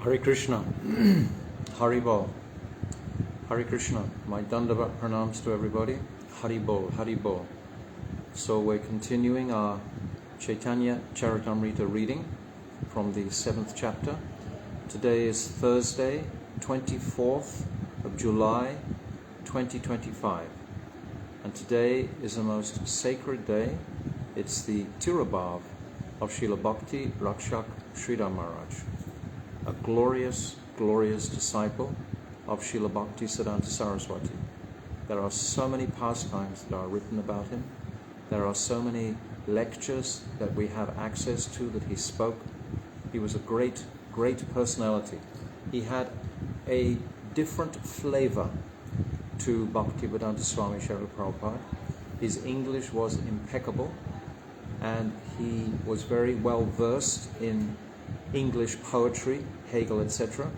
Hare Krishna, Hari Bol, Hare Krishna. My Dandavat pranams to everybody. Hari Bol, Hari Bol. So we're continuing our Caitanya Caritamrta reading from the 7th chapter. Today is Thursday, 24th of July, 2025. And today is a most sacred day. It's the Tirabhav of Srila Bhakti Rakshak Sridhar Maharaj, a glorious, glorious disciple of Srila Bhakti Siddhanta Saraswati. There are so many pastimes that are written about him. There are so many lectures that we have access to that he spoke. He was a great, great personality. He had a different flavor to Bhaktivedanta Swami Srila Prabhupada. His English was impeccable, and he was very well versed in English poetry, Hegel, etc.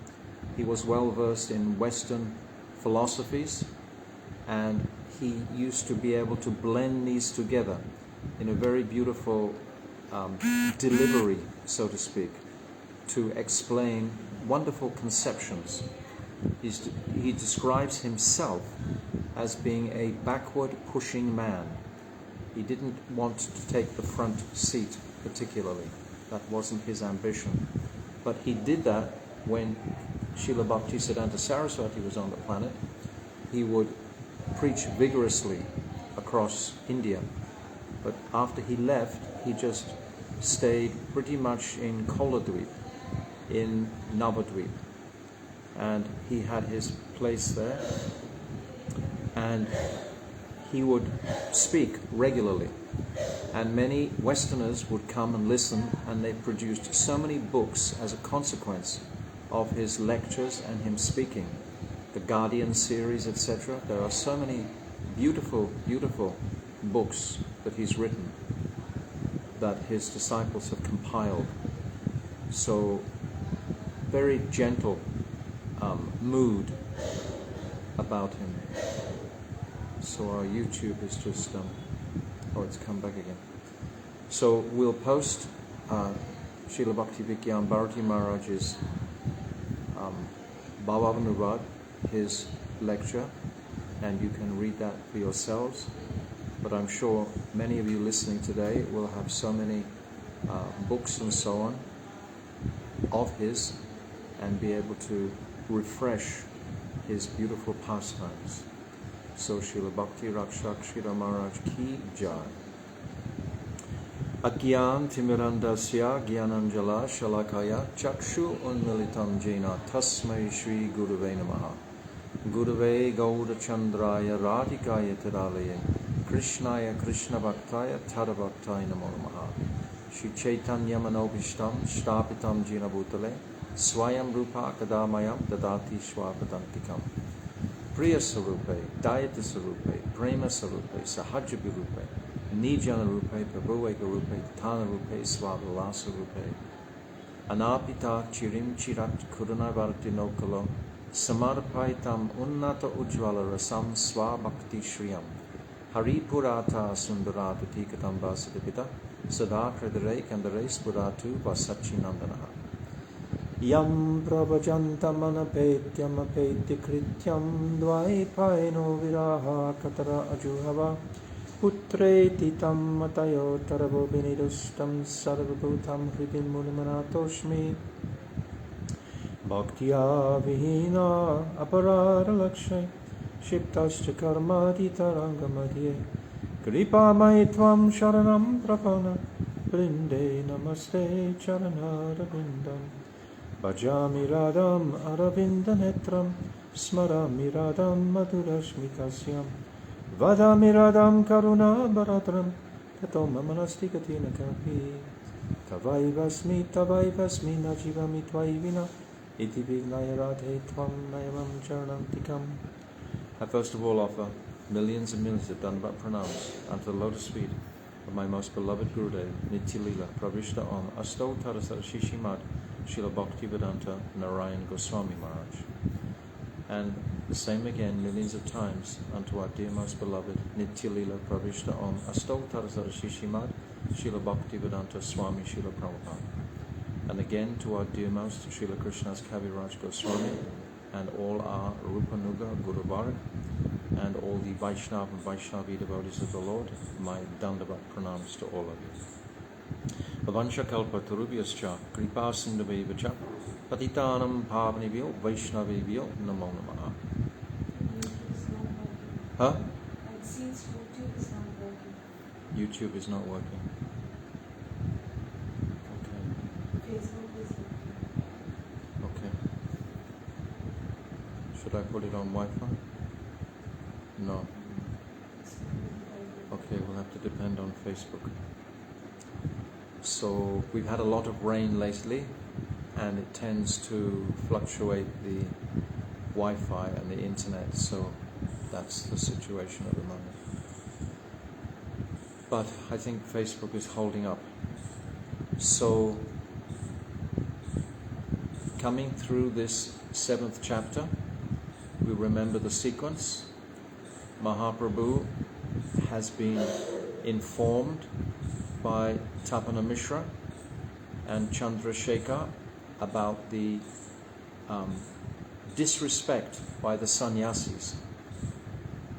He was well versed in Western philosophies, and he used to be able to blend these together in a very beautiful delivery, so to speak, to explain wonderful conceptions. He describes himself as being a backward pushing man. He didn't want to take the front seat particularly. That wasn't his ambition. But he did that when Srila Bhakti Siddhanta Saraswati was on the planet. He would preach vigorously across India. But after he left, he just stayed pretty much in Koladweep, in Navadweep. And he had his place there. And he would speak regularly. And many Westerners would come and listen, and they produced so many books as a consequence of his lectures and him speaking. The Guardian series, etc. There are so many beautiful, beautiful books that he's written that his disciples have compiled. So, very gentle mood about him. So our YouTube is just, it's come back again. So we'll post Srila Bhakti Vigyan Bharati Maharaj's Bhavanuvad, his lecture, and you can read that for yourselves. But I'm sure many of you listening today will have so many books and so on of his, and be able to refresh his beautiful pastimes. So Srila Bhakti Rakshak Sridhar Maharaj ki jai. Agyan Timirandasya Gyananjala Shalakaya Chakshu Unmilitam Jena Tasmai Shri Gurave Namaha. Gurave Gauda Chandraya Radhikaya Tiralaye Krishnaya Krishna Bhaktaya Tadabhaktaya Namo Namaha. Shri Chaitanya Manobhishtam Shtapitam Jena Bhutale Swayam Rupa Kadamayam Dadati Swapadantikam. Priya Sarupe, Dayata Sarupe, Prema Sarupe, Sahaja Virupe, Nijana Rupe, Prabhueka Rupe, Tana Rupe, Swavalasa Rupe, Anapita Chirim Chirat Kuruna Varti Nokalo, Samarpaitam Unnata Ujvala Rasam Swabhakti Shriyam, Haripurata Sundarata Tikatam Vasadipita, Sadakradare Kandare Spuratu Vasachinandanaha. Yam pravajantam anapetyam apeti krityam dvaipaino viraha katara ajuhava putreti tam matayo taravo vinidustam sarvabhutam hridim mulimanatoshmi bhaktya vihina aparara lakshay shiptascha karmati tarangamadhye kripa maitvam sharanam prapana brinde namaste charanara vindam. Bhajami radam aravinda netram smarami radam madhurashmikasyam vadami radam karuna bharatram tato mamanasti katina kapi tavaivasmi najivami tvaivina iti vignaya radhe tvam nayamam charanam tikam. I first of all offer millions and millions of Dandavat pranams unto the lotus feet of my most beloved Gurudev, Adi-lila Pravishta Om Asto Tarasara Shishimad Srila Bhaktivedanta Narayan Goswami Maharaj. And the same again millions of times unto our dear most beloved Adi-lila Pravishta Om Asto Tarasara Shishimad Srila Bhaktivedanta Swami Srila Prabhupada. And again to our dear most Srila Krishna's Kaviraj Goswami and all our Rupanuga Guru Varg and all the Vaishnava and Vaishnavi devotees of the Lord, my Dandavat pranams to all of you. Bhavansha kalpa tarubhyascha kripa sindhavaivacha patitanam bhavanibhyo Vaishnavibhyo namo namaha. Huh? It seems YouTube is not working. YouTube is not working. Facebook is working. Okay. Should I put it on Wi-Fi? No. Okay, we'll have to depend on Facebook. So we've had a lot of rain lately, and it tends to fluctuate the Wi-Fi and the internet, so that's the situation at the moment. But I think Facebook is holding up. So coming through this 7th chapter, we remember the sequence. Mahaprabhu has been informed by Tapana Mishra and Chandrasekhar about the disrespect by the sannyasis.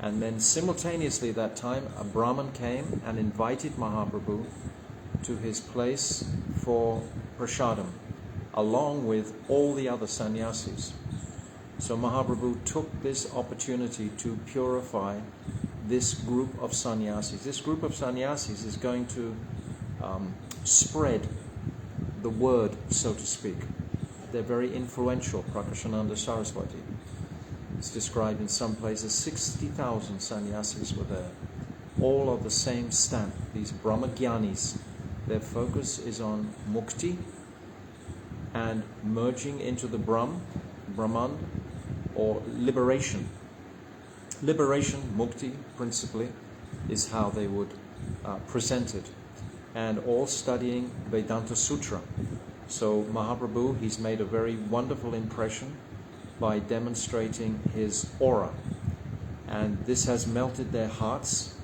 And then simultaneously that time, a Brahmin came and invited Mahaprabhu to his place for prasadam, along with all the other sannyasis. So Mahaprabhu took this opportunity to purify this group of sannyasis. This group of sannyasis is going to spread the word, so to speak. They're very influential, Prakashananda Saraswati. It's described in some places 60,000 sannyasis were there, all of the same stamp, these Brahmagyanis. Their focus is on mukti and merging into the Brahman, or liberation. Liberation, mukti, principally, is how they would present it. And all studying Vedanta Sutra. So Mahaprabhu, he's made a very wonderful impression by demonstrating his aura. And this has melted their hearts,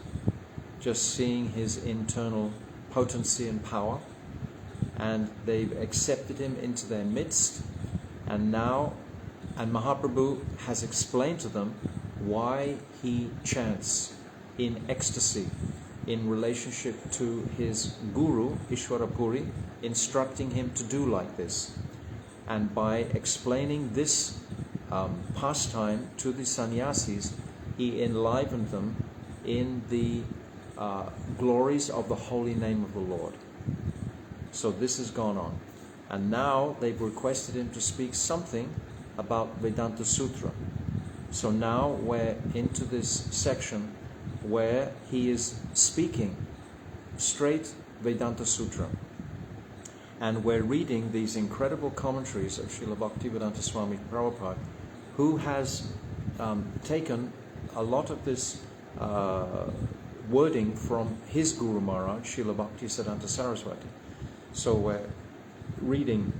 just seeing his internal potency and power. And they've accepted him into their midst. And Mahaprabhu has explained to them why he chants in ecstasy in relationship to his guru, Ishwarapuri, instructing him to do like this. And by explaining this pastime to the sannyasis, he enlivened them in the glories of the holy name of the Lord. So this has gone on. And now they've requested him to speak something about Vedanta Sutra. So now we're into this section where he is speaking straight Vedanta Sutra. And we're reading these incredible commentaries of Srila Bhaktivedanta Swami Prabhupada, who has taken a lot of this wording from his Guru Maharaj, Srila Bhaktisiddhanta Saraswati. So we're reading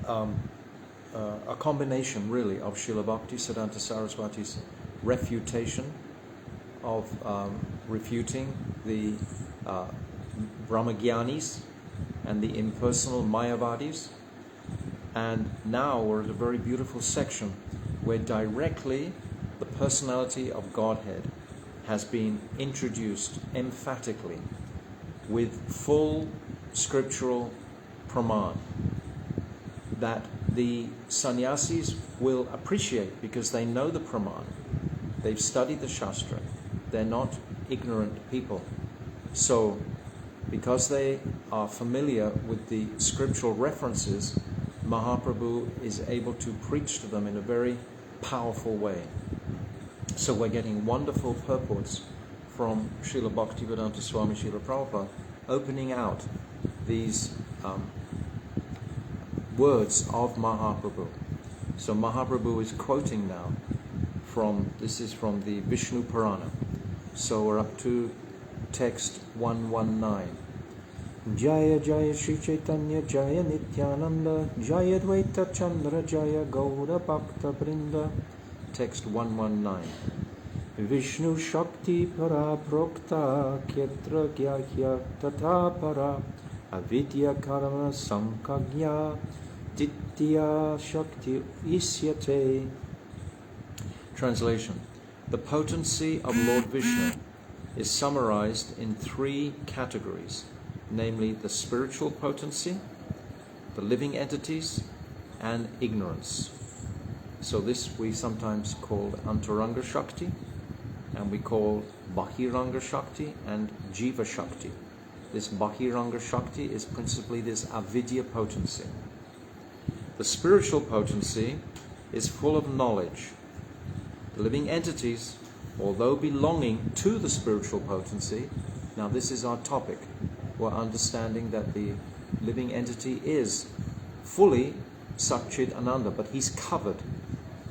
a combination really of Srila Bhaktisiddhanta Saraswati's refutation of refuting the Brahmagyanis and the impersonal Mayavadis. And now we're at a very beautiful section where directly the personality of Godhead has been introduced emphatically with full scriptural praman that the sannyasis will appreciate because they know the praman. They've studied the Shastra. They're not ignorant people. So, because they are familiar with the scriptural references, Mahaprabhu is able to preach to them in a very powerful way. So we're getting wonderful purports from Srila Bhaktivedanta Swami Srila Prabhupada, opening out these words of Mahaprabhu. So Mahaprabhu is quoting now this is from the Vishnu Purana. So we're up to text 119. Jaya Jaya Shri Caitanya Jaya Nityananda Jaya Dvaita Chandra Jaya Gaura Bhakta Brinda. Text 119. Vishnu Shakti Para Prokta Kyetra Gyahya Tata Para avidya karma samkagya ditya shakti isyate. Translation. The potency of Lord Vishnu is summarized in 3 categories, namely the spiritual potency, the living entities, and ignorance. So this we sometimes call Antaranga Shakti, and we call Bahiranga Shakti and Jiva Shakti. This Bahiranga Shakti is principally this avidya potency. The spiritual potency is full of knowledge. The living entities, although belonging to the spiritual potency, now this is our topic, we're understanding that the living entity is fully Satchid Ananda, but he's covered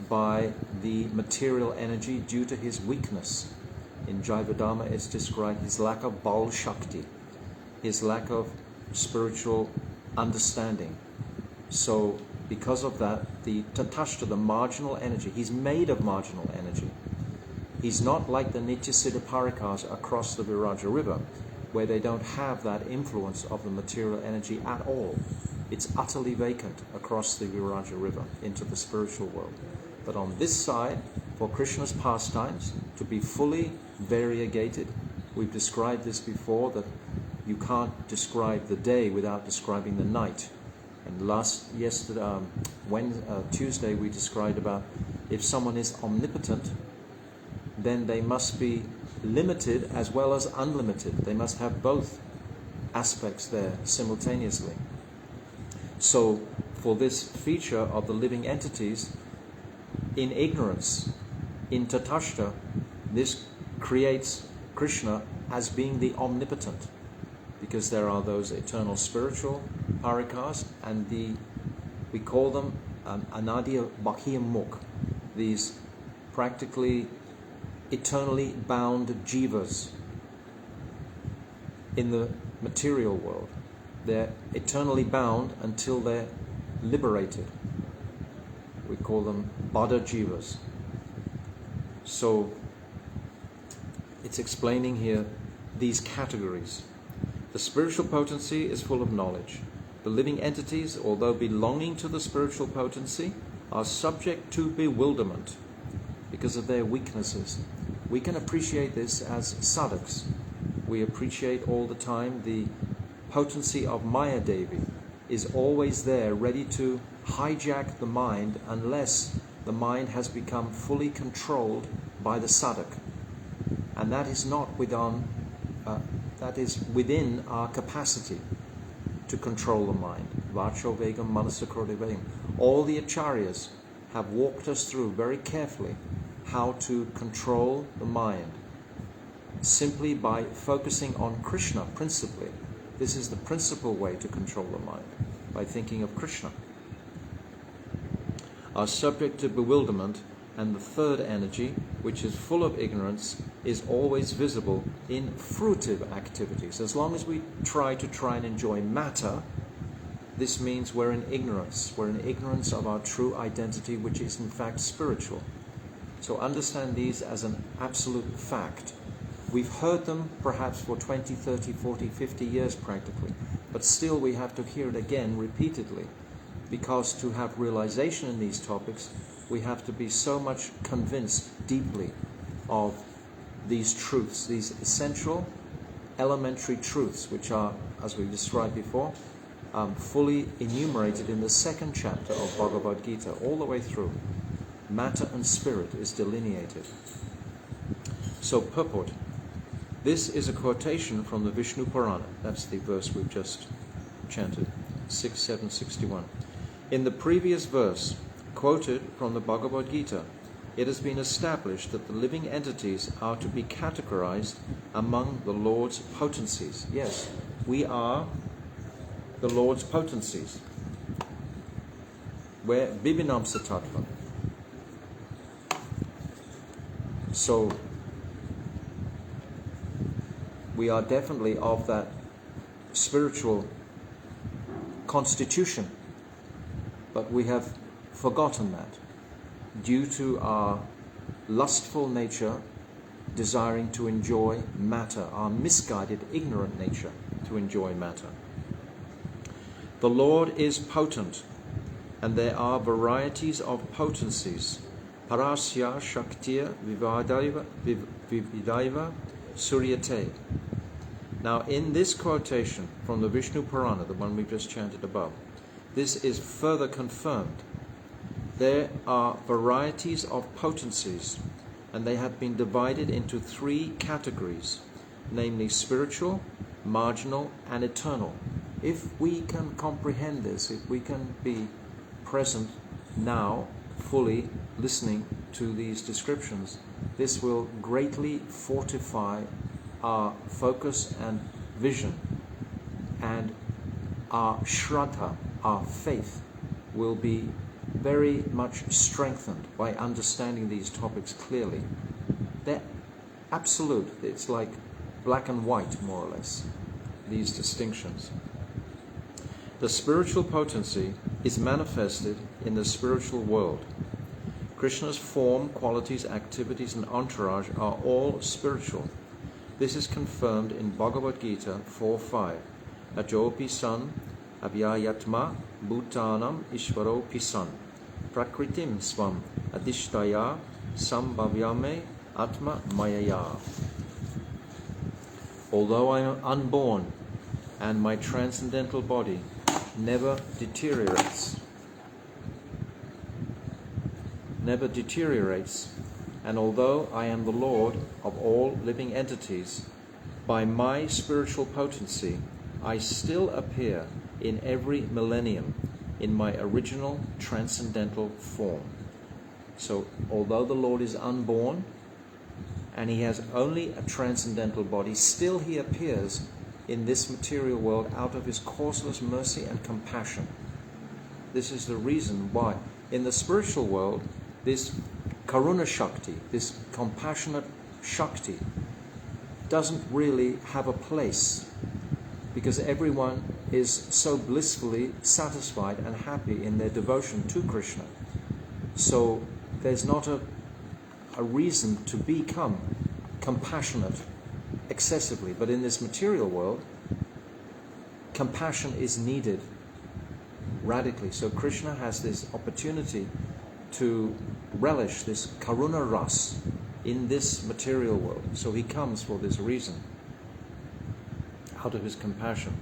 by the material energy due to his weakness. In Jivadharma it's described his lack of Bal Shakti, his lack of spiritual understanding. So because of that, the Tatashta, the marginal energy, he's made of marginal energy. He's not like the Nityasiddha Parikas across the Viraja river, where they don't have that influence of the material energy at all. It's utterly vacant across the Viraja river into the spiritual world. But on this side, for Krishna's pastimes, to be fully variegated, we've described this before, that you can't describe the day without describing the night. And Tuesday we described about if someone is omnipotent, then they must be limited as well as unlimited. They must have both aspects there simultaneously. So for this feature of the living entities, in ignorance, in Tatashta, this creates Krishna as being the omnipotent, because there are those eternal spiritual parikas, and we call them Anadya Bakhya Mukh, these practically eternally bound jivas in the material world. They're eternally bound until they're liberated. We call them Bada Jivas. So it's explaining here these categories. The spiritual potency is full of knowledge. The living entities, although belonging to the spiritual potency, are subject to bewilderment because of their weaknesses. We can appreciate this as sadhaks. We appreciate all the time the potency of Maya Devi is always there, ready to hijack the mind unless the mind has become fully controlled by the sadhak. And that is not that is within our capacity to control the mind. Vacho vegam manasakrodhe vegam. All the acharyas have walked us through very carefully how to control the mind simply by focusing on Krishna principally. This is the principal way to control the mind, by thinking of Krishna. Are subject to bewilderment, and the third energy, which is full of ignorance, is always visible in fruitive activities. As long as we try and enjoy matter, this means we're in ignorance. We're in ignorance of our true identity, which is in fact spiritual. So understand these as an absolute fact. We've heard them perhaps for 20, 30, 40, 50 years practically, but still we have to hear it again repeatedly, because to have realization in these topics, we have to be so much convinced deeply of these truths, these essential, elementary truths, which are, as we described before, fully enumerated in the 2nd chapter of Bhagavad Gita, all the way through. Matter and spirit is delineated. So, purport. This is a quotation from the Vishnu Purana. That's the verse we've just chanted, 6.7.61. In the previous verse, quoted from the Bhagavad Gita, it has been established that the living entities are to be categorized among the Lord's potencies. Yes, we are the Lord's potencies. We're Bibinam Satatva. So, we are definitely of that spiritual constitution, but we have forgotten that due to our lustful nature desiring to enjoy matter, our misguided, ignorant nature to enjoy matter. The Lord is potent, and there are varieties of potencies. Parasya Shaktiya Vividaiva Suryate. Now, in this quotation from the Vishnu Purana, the one we've just chanted above, this is further confirmed. There are varieties of potencies, and they have been divided into 3 categories, namely spiritual, marginal, and eternal. If we can comprehend this, if we can be present now, fully listening to these descriptions, this will greatly fortify our focus and vision, and our shraddha, our faith, will be very much strengthened by understanding these topics clearly. They're absolute. It's like black and white, more or less, these distinctions. The spiritual potency is manifested in the spiritual world. Krishna's form, qualities, activities, and entourage are all spiritual. This is confirmed in Bhagavad Gita 4.5. Ajopi san avyayatma bhutanam ishvaro pisan prakritim swam adishtaya sambhavyame atma mayaya. Although I am unborn and my transcendental body never deteriorates, and although I am the Lord of all living entities, by my spiritual potency I still appear in every millennium in my original transcendental form. So although the Lord is unborn and he has only a transcendental body, still he appears in this material world out of his causeless mercy and compassion. This is the reason why in the spiritual world this Karuna Shakti, this compassionate Shakti, doesn't really have a place, because everyone is so blissfully satisfied and happy in their devotion to Krishna. So there's not a reason to become compassionate excessively. But in this material world, compassion is needed radically. So Krishna has this opportunity to relish this Karuna Ras in this material world. So he comes for this reason, out of his compassion.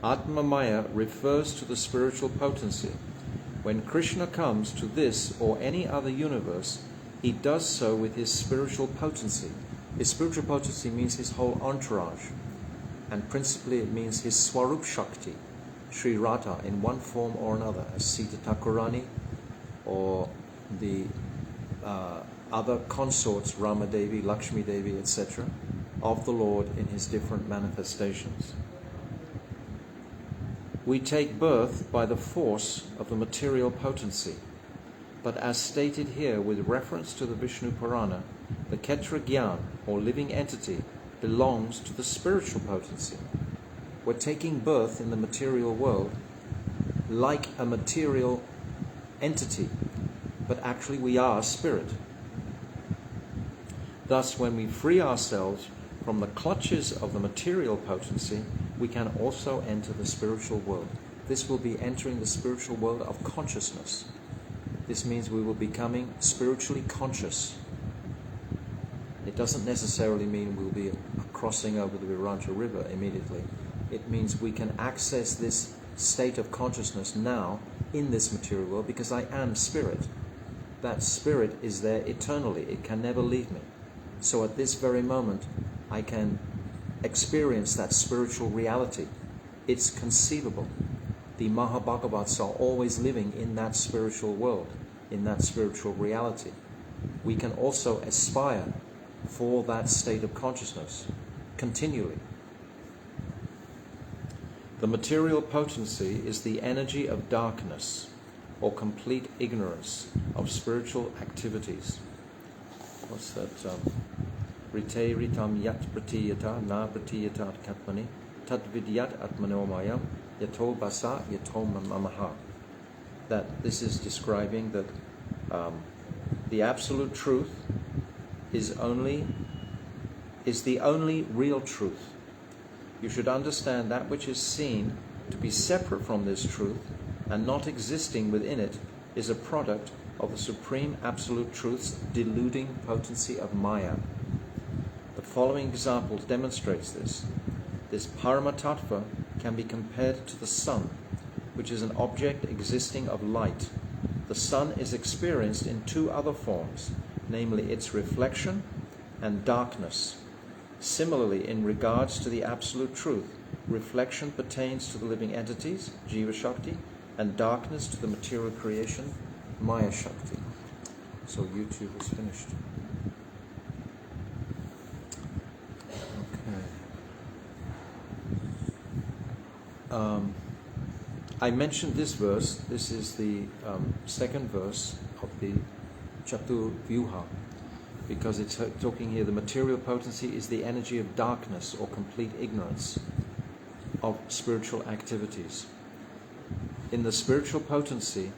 Atma Maya refers to the spiritual potency. When Krishna comes to this or any other universe, he does so with his spiritual potency. His spiritual potency means his whole entourage, and principally it means his Swarup Shakti, Sri Radha, in one form or another, as Sita Thakurani, or the other consorts, Rama Devi, Lakshmi Devi, etc., of the Lord in his different manifestations. We take birth by the force of the material potency, but as stated here with reference to the Vishnu Purana, the Ketra Gyan, or living entity, belongs to the spiritual potency. We're taking birth in the material world like a material entity, but actually we are spirit. Thus, when we free ourselves from the clutches of the material potency, we can also enter the spiritual world. This will be entering the spiritual world of consciousness. This means we will be becoming spiritually conscious. It doesn't necessarily mean we'll be crossing over the Viranja River immediately. It means we can access this state of consciousness now in this material world, because I am spirit. That spirit is there eternally. It can never leave me. So at this very moment, I can experience that spiritual reality. It's conceivable. The Mahabhagavats are always living in that spiritual world, in that spiritual reality. We can also aspire for that state of consciousness continually. The material potency is the energy of darkness, or complete ignorance of spiritual activities. What's that? Rite ritam yat pratiyata na pratiyata katmani tad vidyat atmanomayam yato basa yato mamaha. That this is describing that the absolute truth is the only real truth. You should understand that which is seen to be separate from this truth and not existing within it is a product of the Supreme Absolute Truth's deluding potency of Maya. The following example demonstrates this. This Paramatattva can be compared to the sun, which is an object existing of light. The sun is experienced in two other forms, namely its reflection and darkness. Similarly, in regards to the Absolute Truth, reflection pertains to the living entities, Jiva Shakti, and darkness to the material creation, Maya Shakti. So YouTube is finished. Okay. I mentioned this verse. This is the second verse of the Chatur Vyuha, because it's talking here, the material potency is the energy of darkness or complete ignorance of spiritual activities. In the spiritual potency,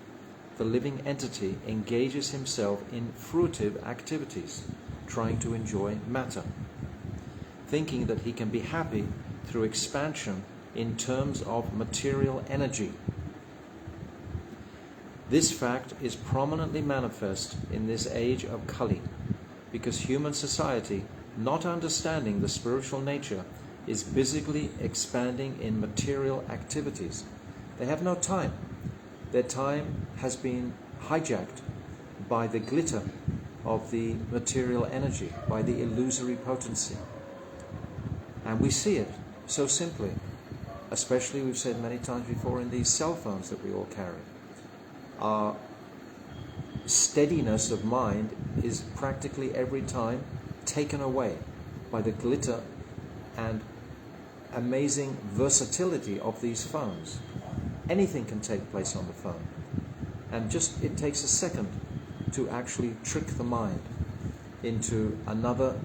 the living entity engages himself in fruitive activities, trying to enjoy matter, thinking that he can be happy through expansion in terms of material energy. This fact is prominently manifest in this age of Kali, because human society, not understanding the spiritual nature, is busily expanding in material activities. They have no time. Their time has been hijacked by the glitter of the material energy, by the illusory potency. And we see it so simply, especially, we've said many times before, in these cell phones that we all carry. Our steadiness of mind is practically every time taken away by the glitter and amazing versatility of these phones. Anything can take place on the phone, and just it takes a second to actually trick the mind into another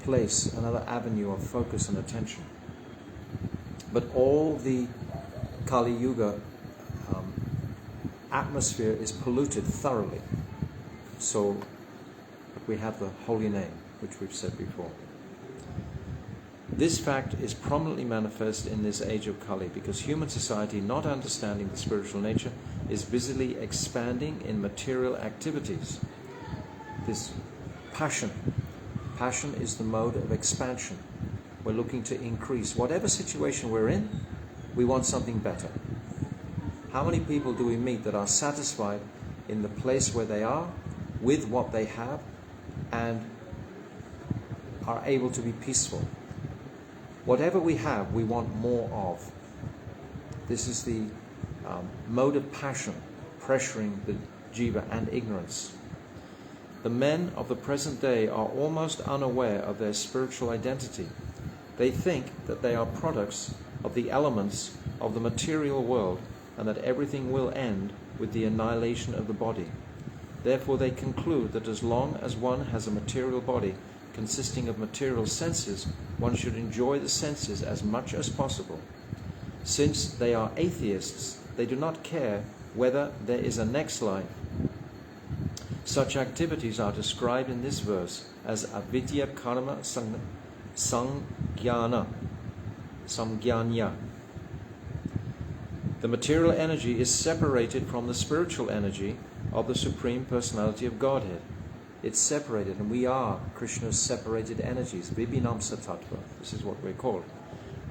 place, another avenue of focus and attention. But all the Kali Yuga atmosphere is polluted thoroughly. So we have the holy name, which we've said before. This fact is prominently manifest in this age of Kali, because human society, not understanding the spiritual nature, is busily expanding in material activities. This passion is the mode of expansion. We're looking to increase. Whatever situation we're in, we want something better. How many people do we meet that are satisfied in the place where they are, with what they have, and are able to be peaceful? Whatever we have, we want more of. This is the mode of passion, pressuring the jiva and ignorance. The men of the present day are almost unaware of their spiritual identity. They think that they are products of the elements of the material world, and that everything will end with the annihilation of the body. Therefore they conclude that as long as one has a material body consisting of material senses, one should enjoy the senses as much as possible. Since they are atheists, they do not care whether there is a next life. Such activities are described in this verse as avidya karma sangyana. The material energy is separated from the spiritual energy of the Supreme Personality of Godhead. It's separated, and we are Krishna's separated energies, Vibhinamsa Tattva. This is what we're called.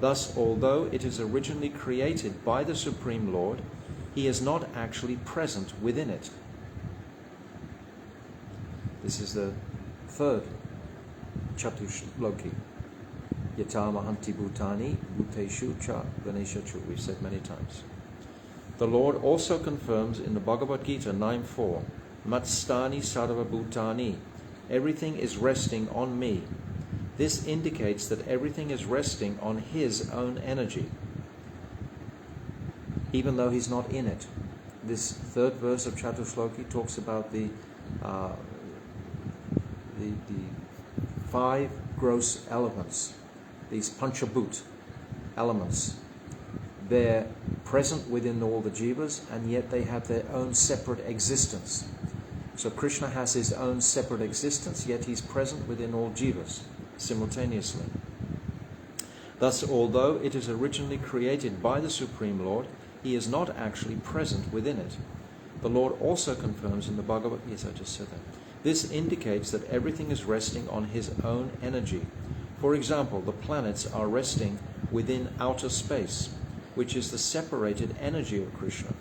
Thus, although it is originally created by the Supreme Lord, he is not actually present within it. This is the third Chatushloki. Yata Mahanti Bhutani Bhuteshu Cha Ganeshachu. We've said many times. The Lord also confirms in the Bhagavad Gita 9.4, Matstani Sarva Bhutani, everything is resting on me. This indicates that everything is resting on his own energy, even though he's not in it. This third verse of Chatushloki talks about the 5 gross elements, these Panchabhut elements. They're present within all the jivas, and yet they have their own separate existence. So Krishna has his own separate existence, yet he's present within all jivas simultaneously. Thus, although it is originally created by the Supreme Lord, he is not actually present within it. The Lord also confirms in the Bhagavad Gita, I just said that. This indicates that everything is resting on his own energy. For example, the planets are resting within outer space, which is the separated energy of Krishna.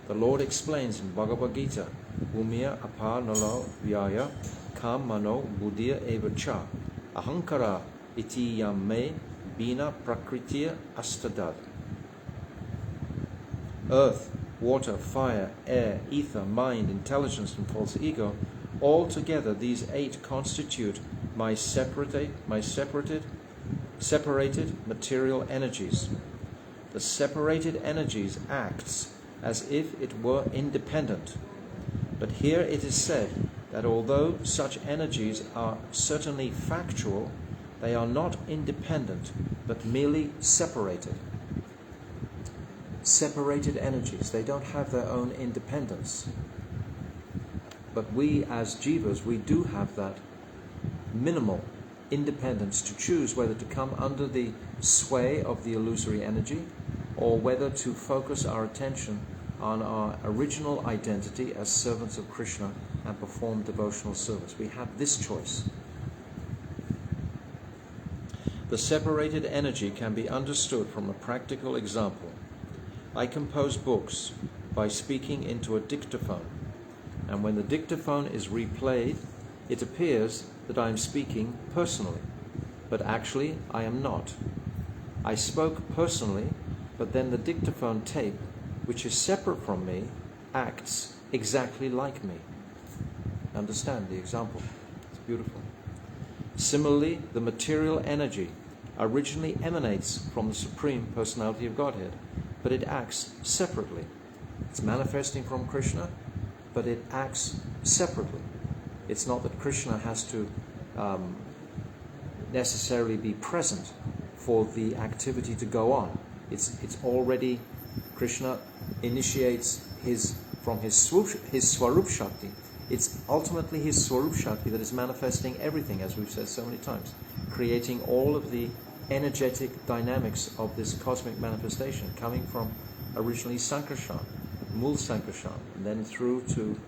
The Lord explains in Bhagavad Gita, Bhumya apa nalo vyaya kam mano buddhya eva cha ahankara iti yam me bina prakritiya astadad. Earth, water, fire, air, ether, mind, intelligence, and false ego, all together these 8 constitute my separated material energies. The separated energies acts as if it were independent. But here it is said that although such energies are certainly factual, they are not independent, but merely separated. Separated energies, they don't have their own independence. But we as jivas, we do have that minimal independence to choose whether to come under the sway of the illusory energy or whether to focus our attention on our original identity as servants of Krishna and perform devotional service. We have this choice. The separated energy can be understood from a practical example. I compose books by speaking into a dictaphone, and when the dictaphone is replayed, it appears that I am speaking personally, but actually I am not. I spoke personally, but then the dictaphone tape, which is separate from me, acts exactly like me. Understand the example? It's beautiful. Similarly, the material energy originally emanates from the Supreme Personality of Godhead, but it acts separately. It's manifesting from Krishna, but it acts separately. It's not that Krishna has to necessarily be present for the activity to go on. It's already, Krishna initiates from his Swarup Shakti. It's ultimately his Swarup Shakti that is manifesting everything, as we've said so many times, creating all of the energetic dynamics of this cosmic manifestation, coming from originally Sankarshan, Mul Sankarshan, and then through to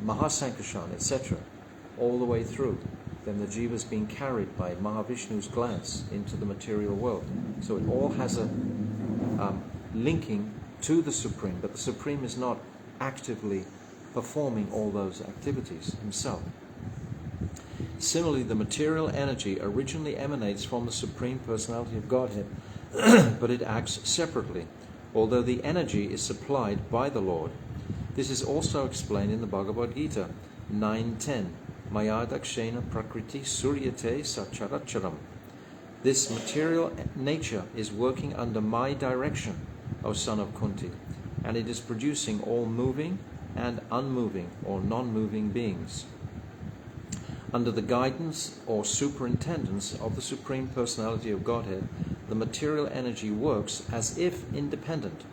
Mahasankarshan, etc., all the way through. Then the jiva is being carried by Mahavishnu's glance into the material world. So it all has a linking to the Supreme, but the Supreme is not actively performing all those activities himself. Similarly, the material energy originally emanates from the Supreme Personality of Godhead, but it acts separately, although the energy is supplied by the Lord. This is also explained in the Bhagavad Gita 9.10. Maya dakshena prakriti suryate sacharacharam. This material nature is working under my direction, O son of Kunti, and it is producing all moving and unmoving or non-moving beings. Under the guidance or superintendence of the Supreme Personality of Godhead, the material energy works as if independent,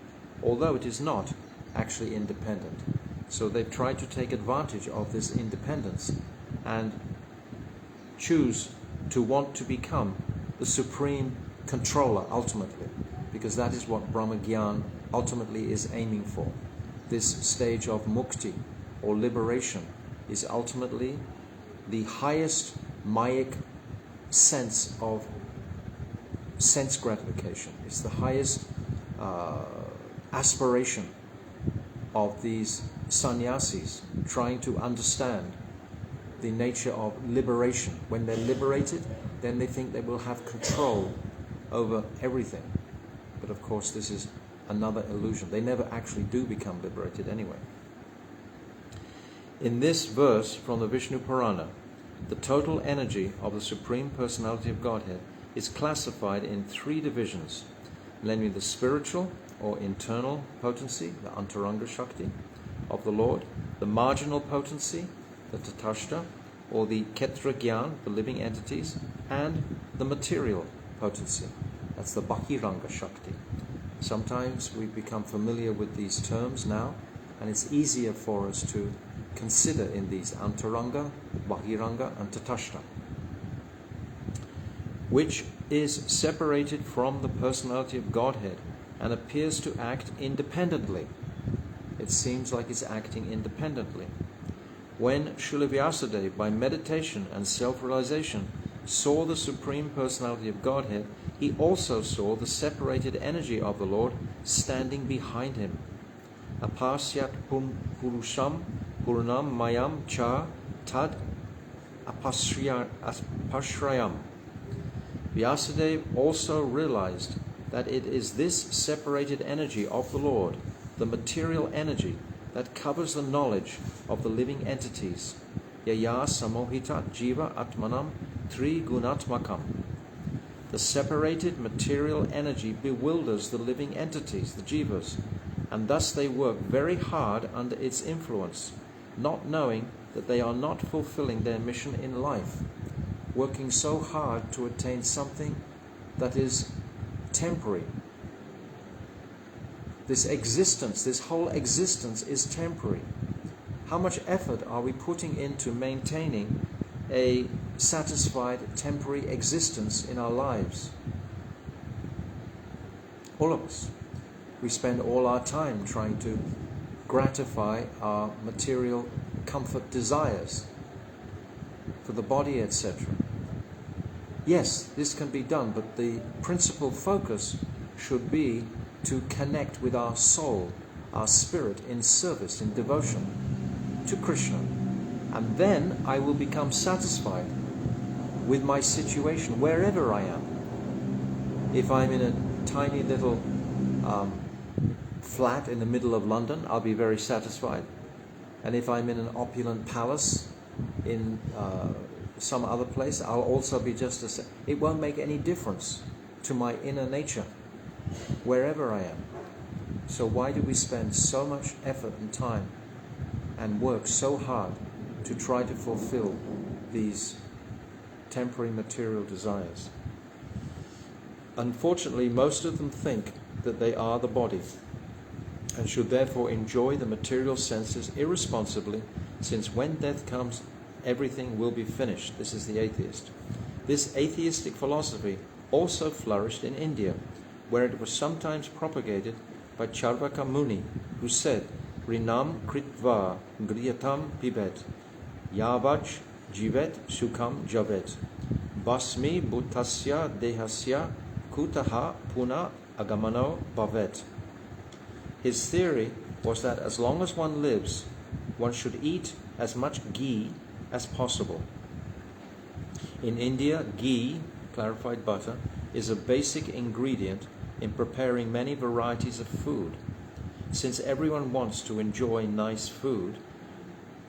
although it is not actually independent. So they've tried to take advantage of this independence and choose to want to become the supreme controller ultimately, because that is what Brahma Gyan ultimately is aiming for. This stage of mukti or liberation is ultimately the highest mayic sense of sense gratification. It's the highest aspiration of these sannyasis trying to understand the nature of liberation. When they're liberated, then they think they will have control over everything. But of course this is another illusion. They never actually do become liberated anyway. In this verse from the Vishnu Purana, the total energy of the Supreme Personality of Godhead is classified in 3 divisions, namely the spiritual or internal potency, the Antaranga Shakti of the Lord, the marginal potency, the Tatashta, or the Ketra Gyan, the living entities, and the material potency, that's the Bahiranga Shakti. Sometimes we become familiar with these terms now, and it's easier for us to consider in these Antaranga, Bahiranga, and Tatashta, which is separated from the personality of Godhead and appears to act independently. It seems like it's acting independently. When Srila Vyasadeva, by meditation and self-realization, saw the Supreme Personality of Godhead, he also saw the separated energy of the Lord standing behind him. Apasyat purusham purnam mayam cha tad apashrayam. Vyasadeva also realized that it is this separated energy of the Lord, the material energy, that covers the knowledge of the living entities. Yaya samohitat jiva atmanam tri gunatmakam. The separated material energy bewilders the living entities, the jivas, and thus they work very hard under its influence, not knowing that they are not fulfilling their mission in life, working so hard to attain something that is temporary. This existence, this whole existence is temporary. How much effort are we putting into maintaining a satisfied temporary existence in our lives? All of us. We spend all our time trying to gratify our material comfort desires for the body, etc. Yes, this can be done, but the principal focus should be to connect with our soul, our spirit, in service, in devotion to Krishna. And then I will become satisfied with my situation wherever I am. If I'm in a tiny little flat in the middle of London, I'll be very satisfied. And if I'm in an opulent palace in some other place, I'll also be just as... It won't make any difference to my inner nature, wherever I am. So why do we spend so much effort and time and work so hard to try to fulfill these temporary material desires? Unfortunately, most of them think that they are the body and should therefore enjoy the material senses irresponsibly, since when death comes, everything will be finished. This is the atheist. This atheistic philosophy also flourished in India, where it was sometimes propagated by Charvaka Muni, who said, Rinam kritva griyatam pibet, yavaj jivet sukham javet, basmi bhutasya dehasya kutaha puna agamano bhavet. His theory was that as long as one lives, one should eat as much ghee as possible. In India, ghee, clarified butter, is a basic ingredient in preparing many varieties of food. Since everyone wants to enjoy nice food,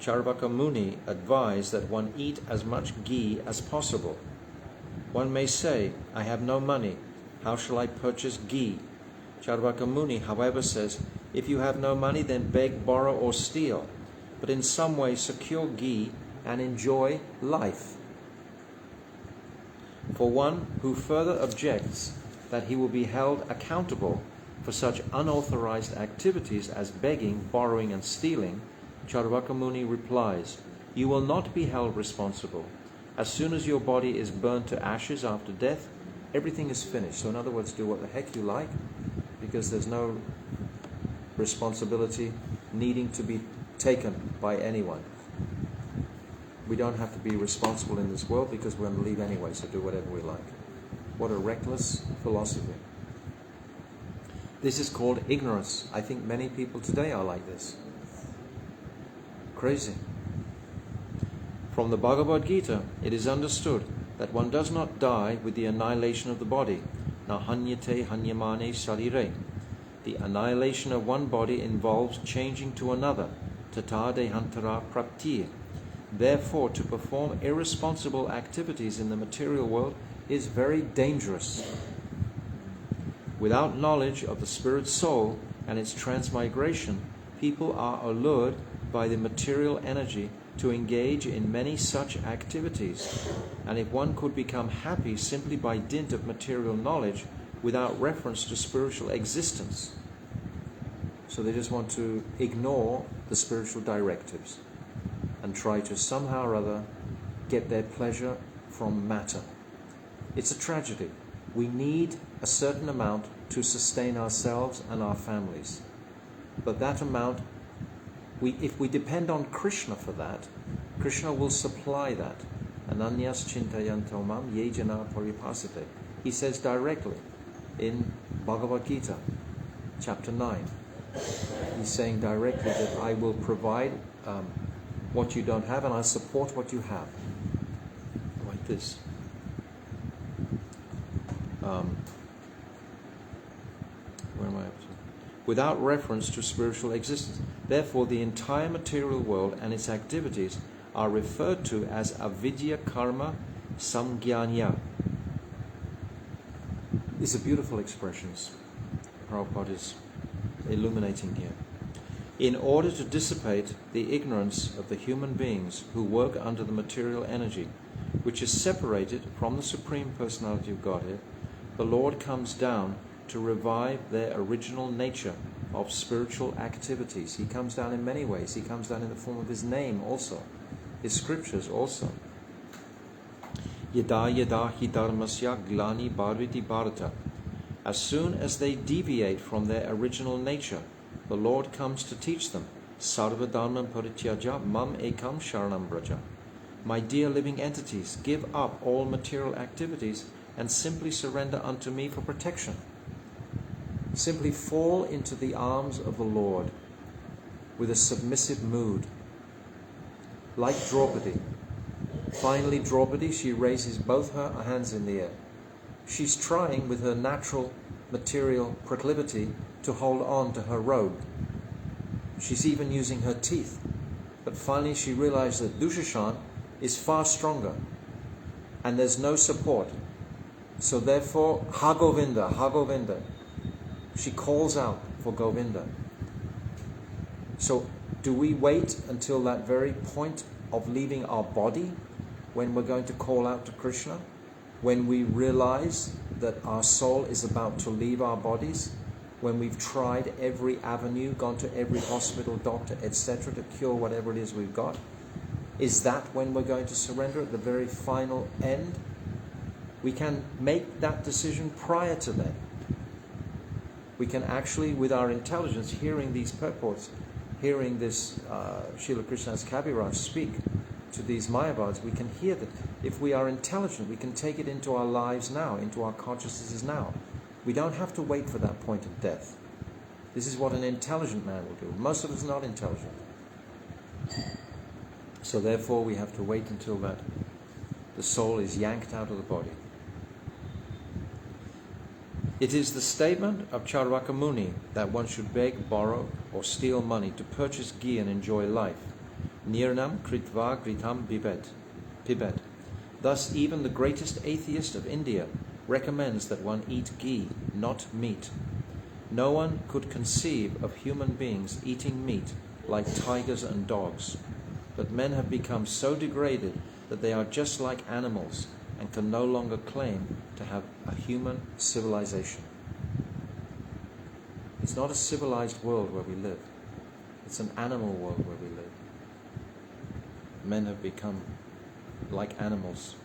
Charvaka Muni advised that one eat as much ghee as possible. One may say, I have no money, how shall I purchase ghee? Charvaka Muni, however, says, if you have no money, then beg, borrow, or steal, but in some way secure ghee and enjoy life. For one who further objects that he will be held accountable for such unauthorized activities as begging, borrowing, and stealing, Charvaka Muni replies, you will not be held responsible. As soon as your body is burnt to ashes after death, everything is finished. So in other words, do what the heck you like, because there's no responsibility needing to be taken by anyone. We don't have to be responsible in this world because we're going to leave anyway, so do whatever we like. What a reckless philosophy. This is called ignorance. I think many people today are like this. Crazy. From the Bhagavad Gita, it is understood that one does not die with the annihilation of the body. Na hanyate hanyamane sarire. The annihilation of one body involves changing to another. Tata dehantara prapti. Therefore, to perform irresponsible activities in the material world is very dangerous. Without knowledge of the spirit soul and its transmigration, people are allured by the material energy to engage in many such activities. And if one could become happy simply by dint of material knowledge without reference to spiritual existence, so they just want to ignore the spiritual directives and try to somehow or other get their pleasure from matter. It's a tragedy. We need a certain amount to sustain ourselves and our families. But that amount, if we depend on Krishna for that, Krishna will supply that. Ananyas chintayanto mam ye jana paripasate. He says directly in Bhagavad Gita, chapter 9. He's saying directly that I will provide what you don't have, and I support what you have. Like this. Where am I up to? Without reference to spiritual existence. Therefore, the entire material world and its activities are referred to as avidya karma samgyanya. These are beautiful expressions Prabhupada is illuminating here. In order to dissipate the ignorance of the human beings who work under the material energy, which is separated from the Supreme Personality of Godhead, the Lord comes down to revive their original nature of spiritual activities. He comes down in many ways. He comes down in the form of His name also, His scriptures also. Yada yada hi dharmasya glani bharviti bharata. As soon as they deviate from their original nature, the Lord comes to teach them. Sarva dharmam parityaja mam ekam sharanam braja. My dear living entities, give up all material activities and simply surrender unto me for protection. Simply fall into the arms of the Lord with a submissive mood. Like Draupadi. Finally, Draupadi, she raises both her hands in the air. She's trying with her natural material proclivity to hold on to her robe. She's even using her teeth. But finally she realized that Dushashan is far stronger and there's no support. So therefore, Ha Govinda, Ha Govinda. She calls out for Govinda. So do we wait until that very point of leaving our body when we're going to call out to Krishna? When we realize that our soul is about to leave our bodies? When we've tried every avenue, gone to every hospital, doctor, etc. to cure whatever it is we've got? Is that when we're going to surrender at the very final end? We can make that decision prior to then. We can actually, with our intelligence, hearing these purports, hearing this Srila Krishnadas Kaviraj speak to these Mayavads, we can hear that if we are intelligent, we can take it into our lives now, into our consciousnesses now. We don't have to wait for that point of death. This is what an intelligent man will do. Most of us are not intelligent. So therefore we have to wait until that the soul is yanked out of the body. It is the statement of Charvaka Muni that one should beg, borrow, or steal money to purchase ghee and enjoy life. Nirnam kritva gritam pibet. Thus even the greatest atheist of India recommends that one eat ghee, not meat. No one could conceive of human beings eating meat like tigers and dogs. But men have become so degraded that they are just like animals and can no longer claim to have a human civilization. It's not a civilized world where we live. It's an animal world where we live. Men have become like animals.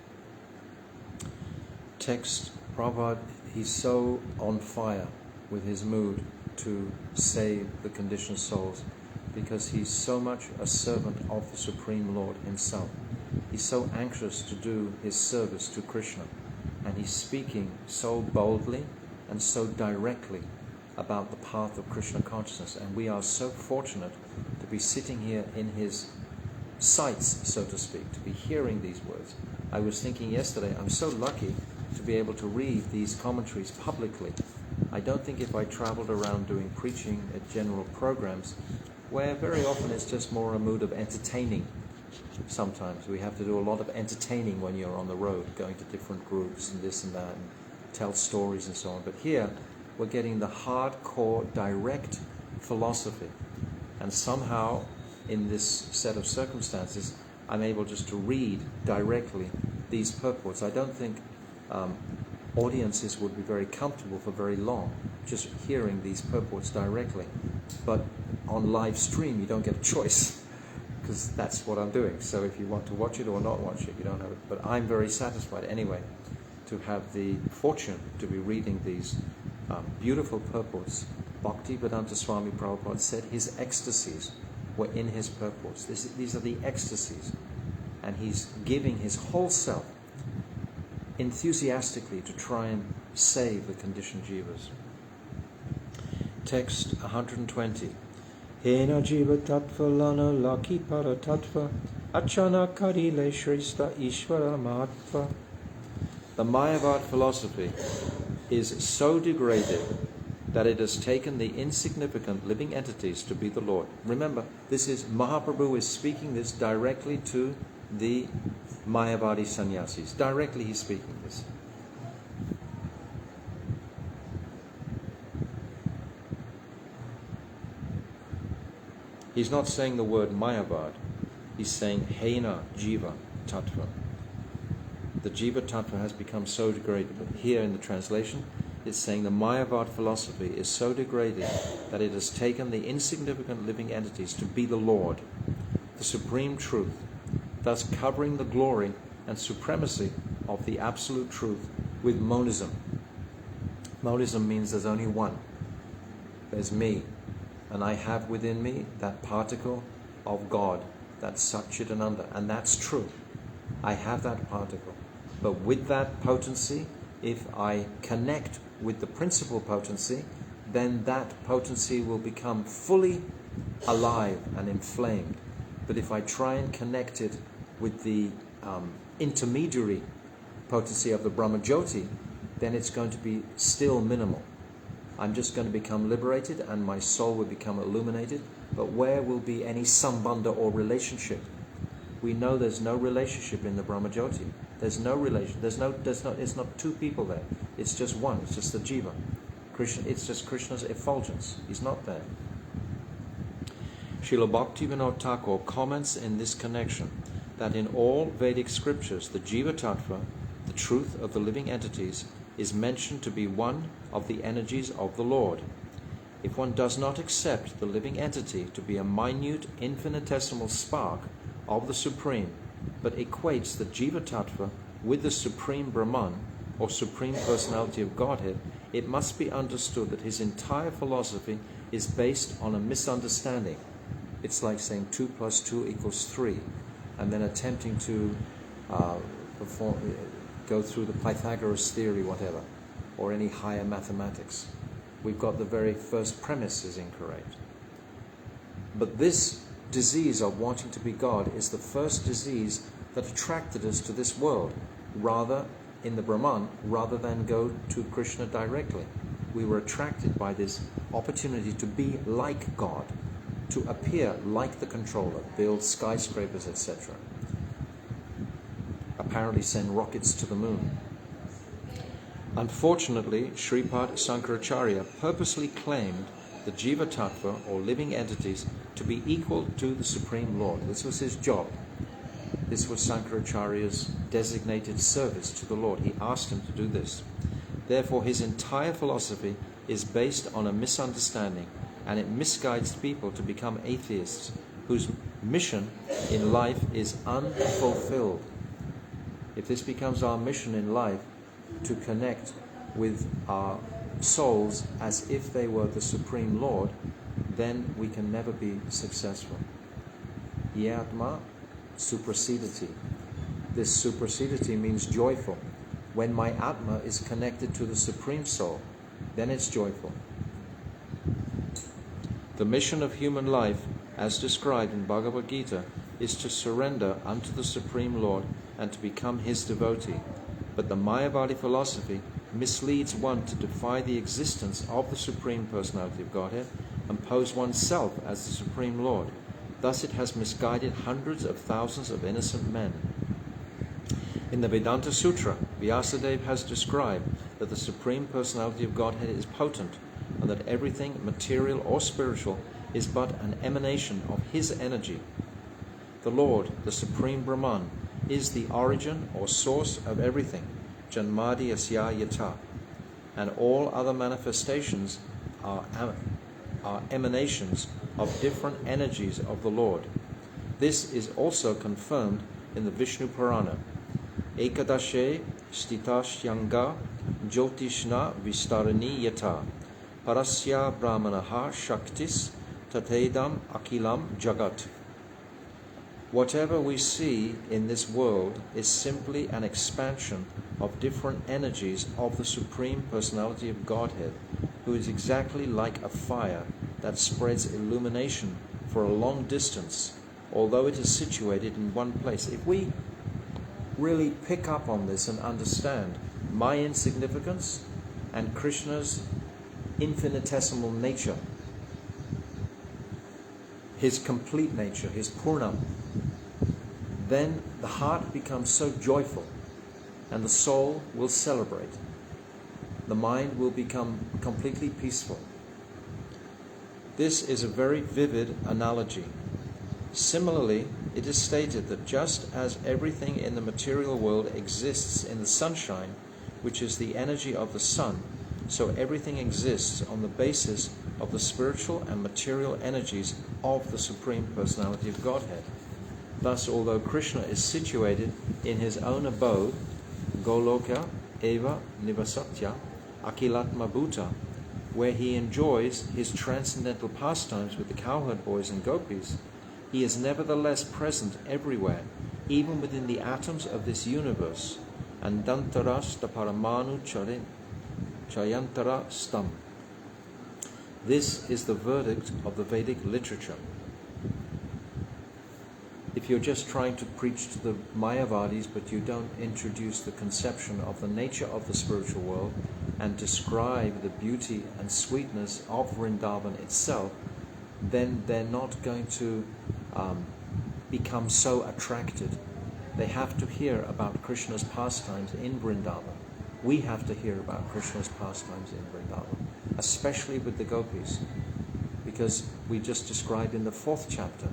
Text, Prabhupada, he's so on fire with his mood to save the conditioned souls because he's so much a servant of the Supreme Lord himself. He's so anxious to do his service to Krishna, and he's speaking so boldly and so directly about the path of Krishna consciousness, and we are so fortunate to be sitting here in his sights, so to speak, to be hearing these words. I was thinking yesterday, I'm so lucky to be able to read these commentaries publicly. I don't think if I traveled around doing preaching at general programs, where very often it's just more a mood of entertaining. Sometimes we have to do a lot of entertaining when you're on the road, going to different groups and this and that, and tell stories and so on. But here, we're getting the hardcore, direct philosophy. And somehow, in this set of circumstances, I'm able just to read directly these purports. I don't think audiences would be very comfortable for very long just hearing these purports directly. But on live stream, you don't get a choice, because that's what I'm doing. So if you want to watch it or not watch it, you don't have it. But I'm very satisfied anyway to have the fortune to be reading these beautiful purports. Bhaktivedanta Swami Prabhupada said his ecstasies were in his purports. These are the ecstasies. And he's giving his whole self enthusiastically to try and save the conditioned jivas. Text 120. Hena jiva tattva lana laki para tattva achana karile shrista ishvara mahatva. The Mayavad philosophy is so degraded that it has taken the insignificant living entities to be the Lord. Remember, this is Mahaprabhu is speaking this directly to the Mayavadi sannyasis. Directly he's speaking this. He's not saying the word Mayavad. He's saying Hena Jiva Tattva. The Jiva Tattva has become so degraded. But here in the translation, it's saying the Mayavad philosophy is so degraded that it has taken the insignificant living entities to be the Lord, the supreme truth, thus covering the glory and supremacy of the absolute truth with monism. Monism means there's only one. There's me, and I have within me that particle of God, that's Satchitananda, and that's true. I have that particle. But with that potency, if I connect with the principal potency, then that potency will become fully alive and inflamed. But if I try and connect it with the intermediary potency of the Brahmajyoti, then it's going to be still minimal. I'm just going to become liberated and my soul will become illuminated, but where will be any sambandha or relationship? We know there's no relationship in the Brahmajyoti. There's no relation. It's not two people there. It's just one. It's just the jiva. Krishna. It's just Krishna's effulgence. He's not there. Srila Bhaktivinoda Thakur comments in this connection that in all Vedic scriptures, the jiva tattva, the truth of the living entities, is mentioned to be one of the energies of the Lord. If one does not accept the living entity to be a minute, infinitesimal spark of the Supreme, but equates the Jiva Tattva with the Supreme Brahman, or Supreme Personality of Godhead, it must be understood that his entire philosophy is based on a misunderstanding. It's like saying 2 + 2 = 3, and then attempting to go through the Pythagoras theory, whatever, or any higher mathematics. We've got the very first premise is incorrect. But this disease of wanting to be God is the first disease that attracted us to this world, rather in the Brahman, rather than go to Krishna directly. We were attracted by this opportunity to be like God, to appear like the controller, build skyscrapers, etc. Apparently send rockets to the moon. Unfortunately, Sripad Sankaracharya purposely claimed the Jiva Tattva, or living entities, to be equal to the Supreme Lord. This was his job. This was Sankaracharya's designated service to the Lord. He asked him to do this. Therefore, his entire philosophy is based on a misunderstanding, and it misguides people to become atheists whose mission in life is unfulfilled. If this becomes our mission in life, to connect with our souls as if they were the Supreme Lord, then we can never be successful. Yatma suprasidati. This suprasidati means joyful. When my Atma is connected to the Supreme Soul, then it's joyful. The mission of human life, as described in Bhagavad Gita, is to surrender unto the Supreme Lord and to become his devotee. But the Mayavadi philosophy misleads one to defy the existence of the Supreme Personality of Godhead and pose oneself as the Supreme Lord. Thus it has misguided hundreds of thousands of innocent men. In the Vedanta Sutra, Vyasadeva has described that the Supreme Personality of Godhead is potent, and that everything, material or spiritual, is but an emanation of his energy. The Lord, the Supreme Brahman, is the origin or source of everything, Janmadi Asya Yata, and all other manifestations are emanations of different energies of the Lord. This is also confirmed in the Vishnu Purana. ekadashe stitashyanga jyotishna vistarani yata parasya brahmanaha shaktis tatedam akilam jagat. Whatever we see in this world is simply an expansion of different energies of the Supreme Personality of Godhead, who is exactly like a fire that spreads illumination for a long distance, although it is situated in one place. If we really pick up on this and understand my insignificance and Krishna's infinitesimal nature, his complete nature, his Purnam, then the heart becomes so joyful and the soul will celebrate. The mind will become completely peaceful. This is a very vivid analogy. Similarly, it is stated that just as everything in the material world exists in the sunshine, which is the energy of the sun, so everything exists on the basis of the spiritual and material energies of the Supreme Personality of Godhead. Thus, although Krishna is situated in his own abode, Goloka Eva Nivasatya Akilatma Bhuta, where he enjoys his transcendental pastimes with the cowherd boys and gopis, he is nevertheless present everywhere, even within the atoms of this universe. Andantarasta paramanu chayantara stam. This is the verdict of the Vedic literature. If you're just trying to preach to the Mayavadis, but you don't introduce the conception of the nature of the spiritual world and describe the beauty and sweetness of Vrindavan itself, then they're not going to become so attracted. They have to hear about Krishna's pastimes in Vrindavan. We have to hear about Krishna's pastimes in Vrindavan, especially with the gopis, because we just described in the 4th chapter,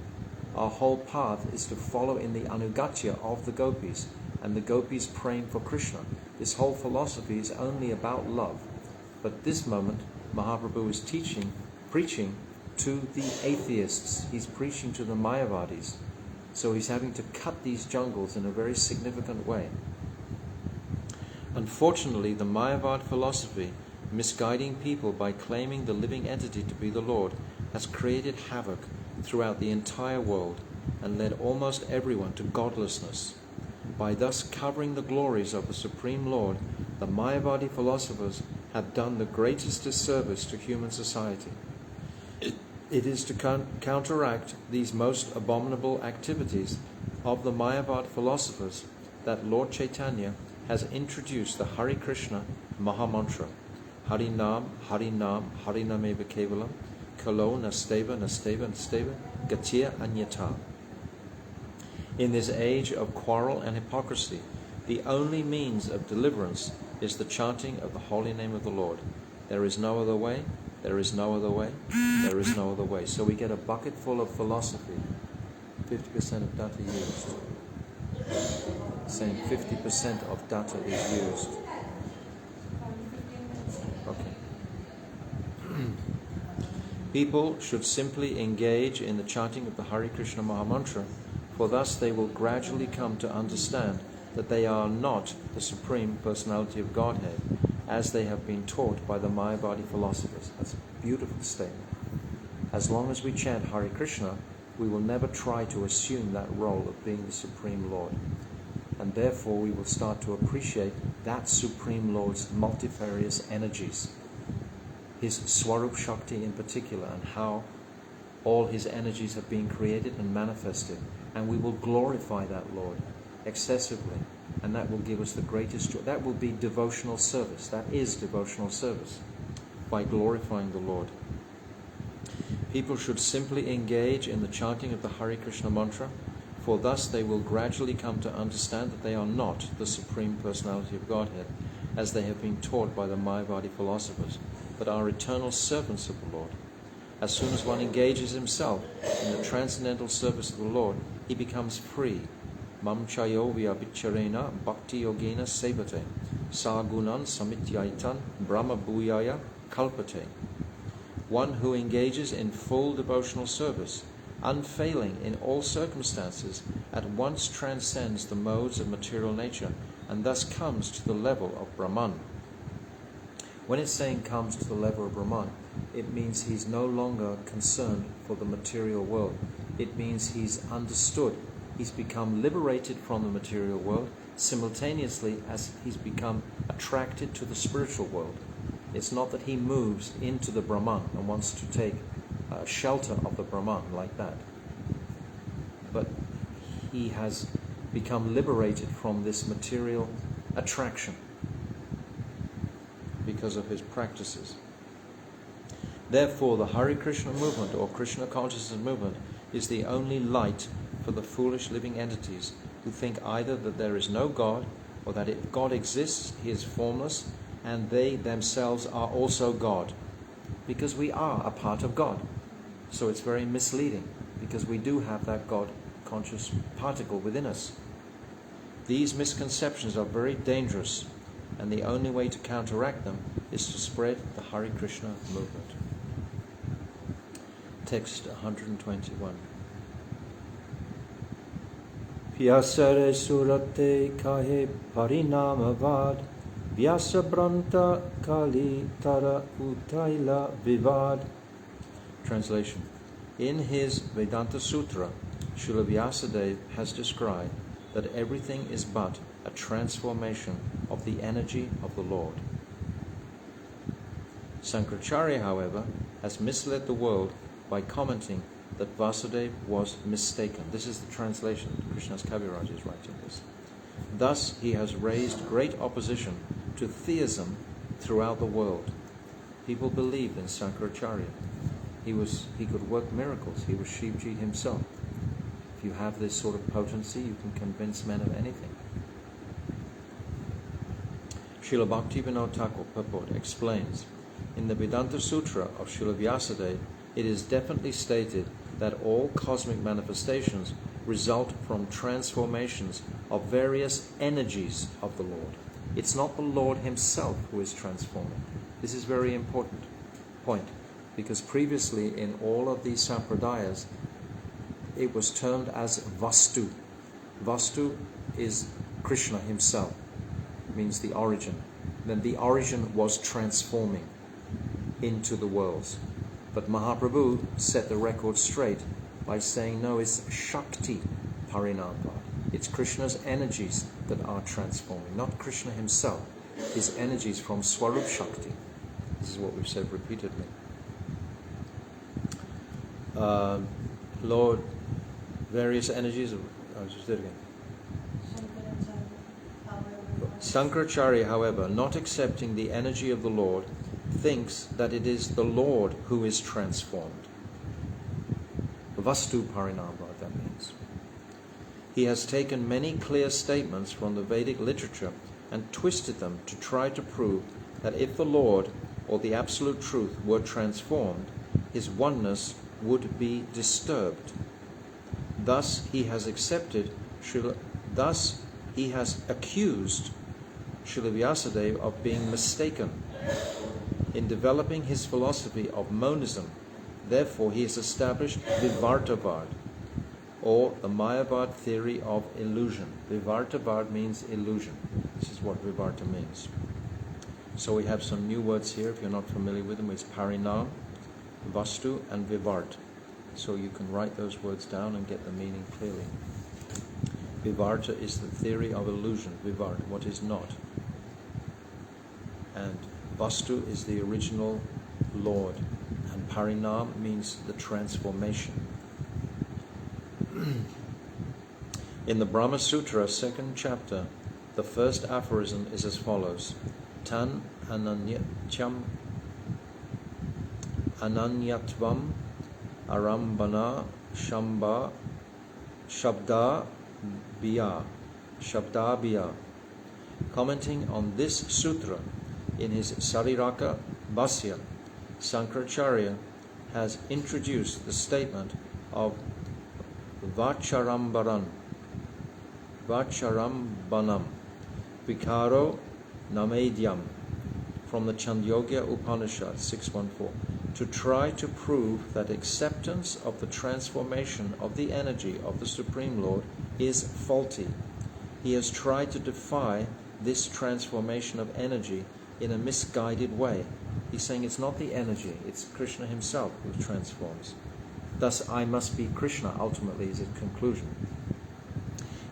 our whole path is to follow in the anugatya of the gopis, and the gopis praying for Krishna. This whole philosophy is only about love. But this moment, Mahaprabhu is preaching to the atheists. He's preaching to the Mayavadis. So he's having to cut these jungles in a very significant way. Unfortunately, the Mayavad philosophy, misguiding people by claiming the living entity to be the Lord, has created havoc throughout the entire world and led almost everyone to godlessness. By thus covering the glories of the Supreme Lord, the Mayavadi philosophers have done the greatest disservice to human society. It is to counteract these most abominable activities of the Mayavad philosophers that Lord Chaitanya has introduced the Hare Krishna Mahamantra. Hari Nam, Hari Nam, Hari Nameva Kevalam, Kalo Nasteva, Nasteva, Nasteva, Gatia Anyata. In this age of quarrel and hypocrisy, the only means of deliverance is the chanting of the holy name of the Lord. There is no other way, there is no other way, there is no other way. So we get a bucket full of philosophy, 50% of data used. Saying 50% of data is used. Okay. People should simply engage in the chanting of the Hare Krishna Mahamantra, for thus they will gradually come to understand that they are not the Supreme Personality of Godhead, as they have been taught by the Mayavadi philosophers. That's a beautiful statement. As long as we chant Hare Krishna, we will never try to assume that role of being the Supreme Lord. And therefore we will start to appreciate that Supreme Lord's multifarious energies, his Swarup Shakti in particular, and how all his energies have been created and manifested. And we will glorify that Lord excessively, and that will give us the greatest joy. That will be devotional service. That is devotional service, by glorifying the Lord. People should simply engage in the chanting of the Hare Krishna mantra, for thus they will gradually come to understand that they are not the Supreme Personality of Godhead, as they have been taught by the Mayavadi philosophers, but are eternal servants of the Lord. As soon as one engages himself in the transcendental service of the Lord, he becomes free. Mam chayo vyabhicharena bhakti yogena sevate sagunan samityaitan brahma bhuyaya kalpate. One who engages in full devotional service unfailing in all circumstances, at once transcends the modes of material nature and thus comes to the level of Brahman. When it's saying comes to the level of Brahman, it means he's no longer concerned for the material world. It means he's understood. He's become liberated from the material world simultaneously as he's become attracted to the spiritual world. It's not that he moves into the Brahman and wants to take shelter of the Brahman like that. But he has become liberated from this material attraction because of his practices. Therefore, the Hare Krishna movement or Krishna consciousness movement is the only light for the foolish living entities who think either that there is no God or that if God exists, he is formless and they themselves are also God. Because we are a part of God. So it's very misleading because we do have that God conscious particle within us. These misconceptions are very dangerous, and the only way to counteract them is to spread the Hare Krishna movement. Text 121. Pyasare surate kahe parinamavad Vyasabranta Caitanya Adi-lila vivad. Translation. In his Vedanta Sutra, Srila Vyasadeva has described that everything is but a transformation of the energy of the Lord. Sankaracharya, however, has misled the world by commenting that Vasudeva was mistaken. This is the translation. Krishnadas Kaviraj is writing this. Thus, he has raised great opposition to theism throughout the world. People believed in Sankaracharya. He could work miracles. He was Shivji himself. If you have this sort of potency, you can convince men of anything. Srila Bhaktivinoda Thakur purport explains, in the Vedanta Sutra of Srila Vyasadeva, it is definitely stated that all cosmic manifestations result from transformations of various energies of the Lord. It's not the Lord himself who is transforming. This is a very important point, because previously in all of these sampradayas, it was termed as Vastu. Vastu is Krishna himself, means the origin. Then the origin was transforming into the worlds. But Mahaprabhu set the record straight by saying, no, it's Shakti Parinampa. It's Krishna's energies that are transforming, not Krishna himself. His energies from Swarup Shakti. This is what we've said repeatedly. Lord, various energies. Just do it again. Sankaracharya, however, not accepting the energy of the Lord, thinks that it is the Lord who is transformed. Vastu Parinampa, that means. He has taken many clear statements from the Vedic literature and twisted them to try to prove that if the Lord, or the Absolute Truth, were transformed, his oneness would be disturbed. Thus he has accused Srila Vyasadeva of being mistaken in developing his philosophy of monism. Therefore he has established Vivartavad, or the Mayavad theory of illusion. Vivartavad means illusion. This is what Vivarta means. So we have some new words here, if you're not familiar with them. It's Parinam, Vastu, and Vivart. So you can write those words down and get the meaning clearly. Vivarta is the theory of illusion, Vivart, what is not. And Vastu is the original Lord. And Parinam means the transformation. In the Brahma Sutra, 2nd chapter, the first aphorism is as follows. Tan ananyatvam arambana shamba shabda biya. Commenting on this sutra in his Sariraka Bhasya, Sankaracharya has introduced the statement of Vacharambanam, Vikaro Namedyam, from the Chandogya Upanishad 6.1.4, to try to prove that acceptance of the transformation of the energy of the Supreme Lord is faulty. He has tried to defy this transformation of energy in a misguided way. He's saying it's not the energy, it's Krishna himself who transforms. Thus, I must be Krishna, ultimately, is his conclusion.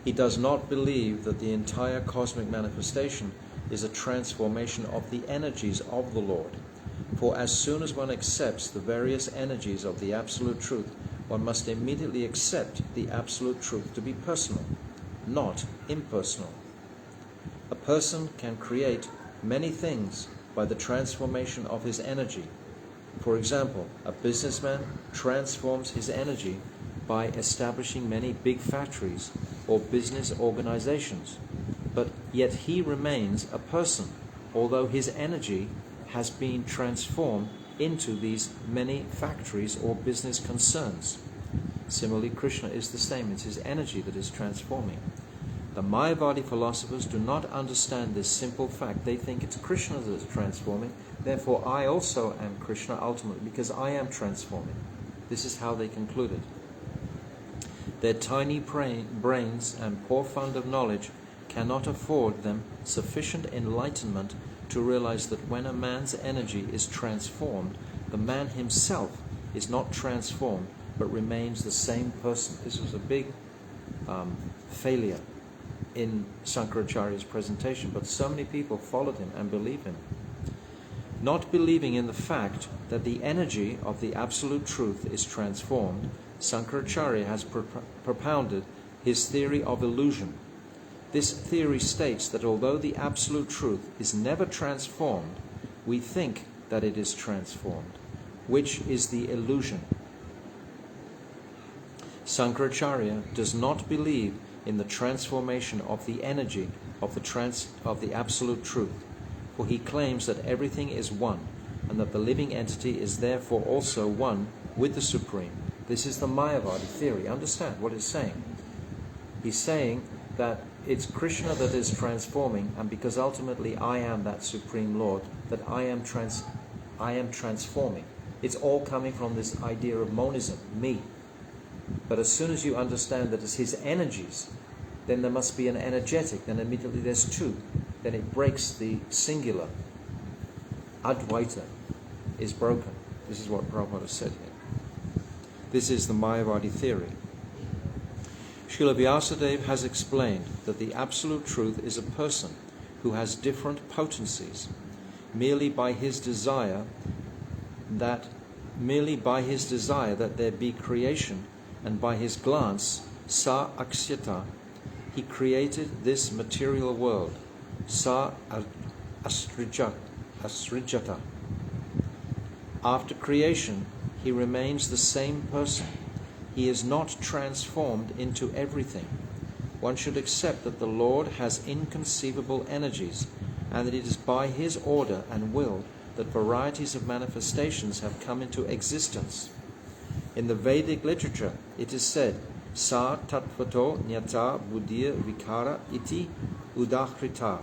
He does not believe that the entire cosmic manifestation is a transformation of the energies of the Lord. For as soon as one accepts the various energies of the Absolute Truth, one must immediately accept the Absolute Truth to be personal, not impersonal. A person can create many things by the transformation of his energy. For example, a businessman transforms his energy by establishing many big factories or business organizations, but yet he remains a person, although his energy has been transformed into these many factories or business concerns. Similarly, Krishna is the same. It's his energy that is transforming. The Mayavadi philosophers do not understand this simple fact. They think it's Krishna that is transforming, therefore I also am Krishna ultimately, because I am transforming. This is how they concluded. Their tiny brains and poor fund of knowledge cannot afford them sufficient enlightenment to realize that when a man's energy is transformed, the man himself is not transformed, but remains the same person. This was a big failure in Shankaracharya's presentation, but so many people followed him and believed him. Not believing in the fact that the energy of the Absolute Truth is transformed, Shankaracharya has propounded his theory of illusion. This theory states that although the Absolute Truth is never transformed, we think that it is transformed, which is the illusion. Shankaracharya does not believe in the transformation of the energy of the Absolute Truth, for he claims that everything is one, and that the living entity is therefore also one with the Supreme. This is the Mayavadi theory. Understand what he's saying. He's saying that it's Krishna that is transforming, and because ultimately I am that Supreme Lord, that I am transforming. It's all coming from this idea of monism, me. But as soon as you understand that it's his energies, then there must be an energetic, then immediately there's two. Then it breaks the singular. Advaita is broken. This is what Prabhupada said here. This is the Mayavadi theory. Srila Vyasadeva has explained that the Absolute Truth is a person who has different potencies. Merely by his desire that there be creation, and by his glance, sa aksyata, he created this material world, sa asrijata. After creation, he remains the same person. He is not transformed into everything. One should accept that the Lord has inconceivable energies, and that it is by his order and will that varieties of manifestations have come into existence. In the Vedic literature, it is said, Sa tattvato nyata buddhya vikara iti udahrita.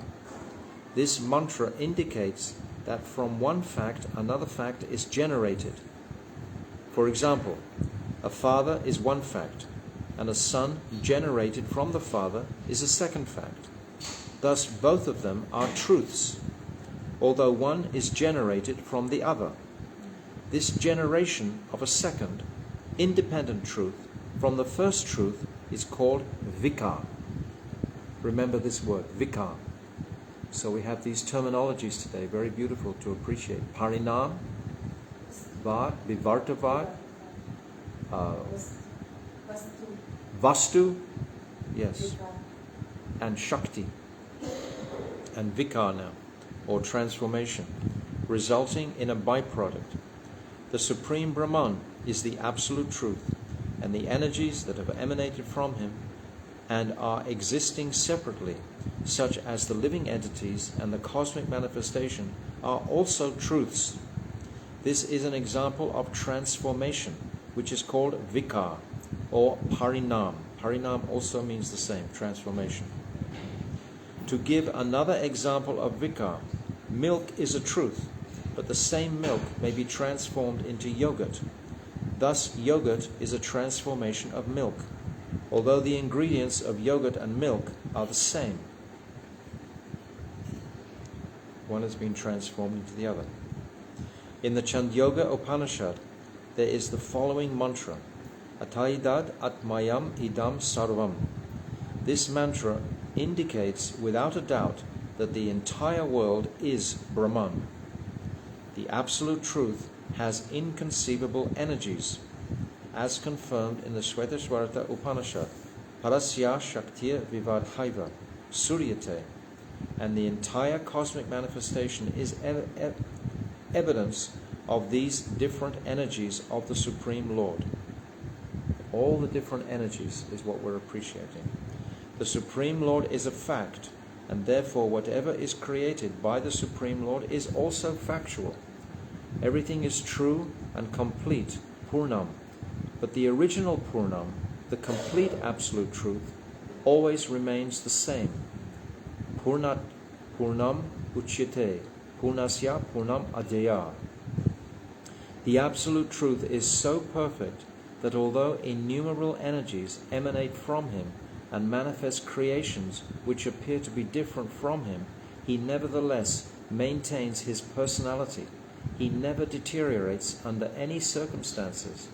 This mantra indicates that from one fact, another fact is generated. For example, a father is one fact, and a son generated from the father is a second fact. Thus, both of them are truths, although one is generated from the other. This generation of a second, independent truth from the first truth is called vikar. Remember this word, vikar. So we have these terminologies today, very beautiful to appreciate. Parinam, vad, vivartavad, vastu, yes, and shakti, and vikar now, or transformation, resulting in a byproduct. The Supreme Brahman is the Absolute Truth, and the energies that have emanated from him and are existing separately, such as the living entities and the cosmic manifestation, are also truths. This is an example of transformation, which is called vikar or parinam. Parinam also means the same, transformation. To give another example of vikar, milk is a truth, but the same milk may be transformed into yogurt. Thus, yogurt is a transformation of milk, although the ingredients of yogurt and milk are the same. One has been transformed into the other. In the Chandyoga Upanishad, there is the following mantra: Ataidad Atmayam Idam Sarvam. This mantra indicates without a doubt that the entire world is Brahman. The Absolute Truth has inconceivable energies, as confirmed in the Shvetashvarta Upanishad, Parasya Shaktir Vivadhaiva, Suryate, and the entire cosmic manifestation is evidence of these different energies of the Supreme Lord. All the different energies is what we're appreciating. The Supreme Lord is a fact, and therefore whatever is created by the Supreme Lord is also factual. Everything is true and complete, Purnam. But the original Purnam, the complete Absolute Truth, always remains the same. Purnam Uchyate, Purnasya Purnam Adhyaya. The Absolute Truth is so perfect that although innumerable energies emanate from Him and manifest creations which appear to be different from Him, He nevertheless maintains His personality. He never deteriorates under any circumstances.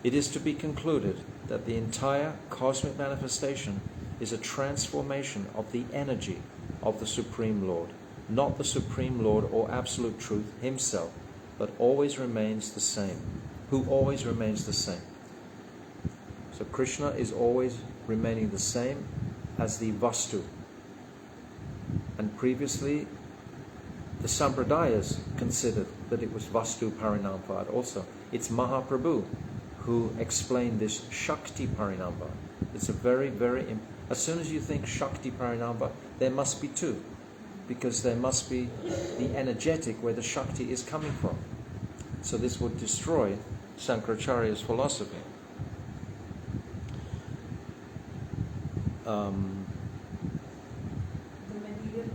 It is to be concluded that the entire cosmic manifestation is a transformation of the energy of the Supreme Lord, not the Supreme Lord or Absolute Truth Himself, but always remains the same, who always remains the same. So Krishna is always remaining the same as the Vastu. And previously, the Sampradayas considered that it was Vastu Parinamvad also. It's Mahaprabhu who explained this Shakti Parinamvad. It's a very, very... As soon as you think Shakti Parinamvad, there must be two, because there must be the energetic where the Shakti is coming from. So this would destroy Sankaracharya's philosophy. The material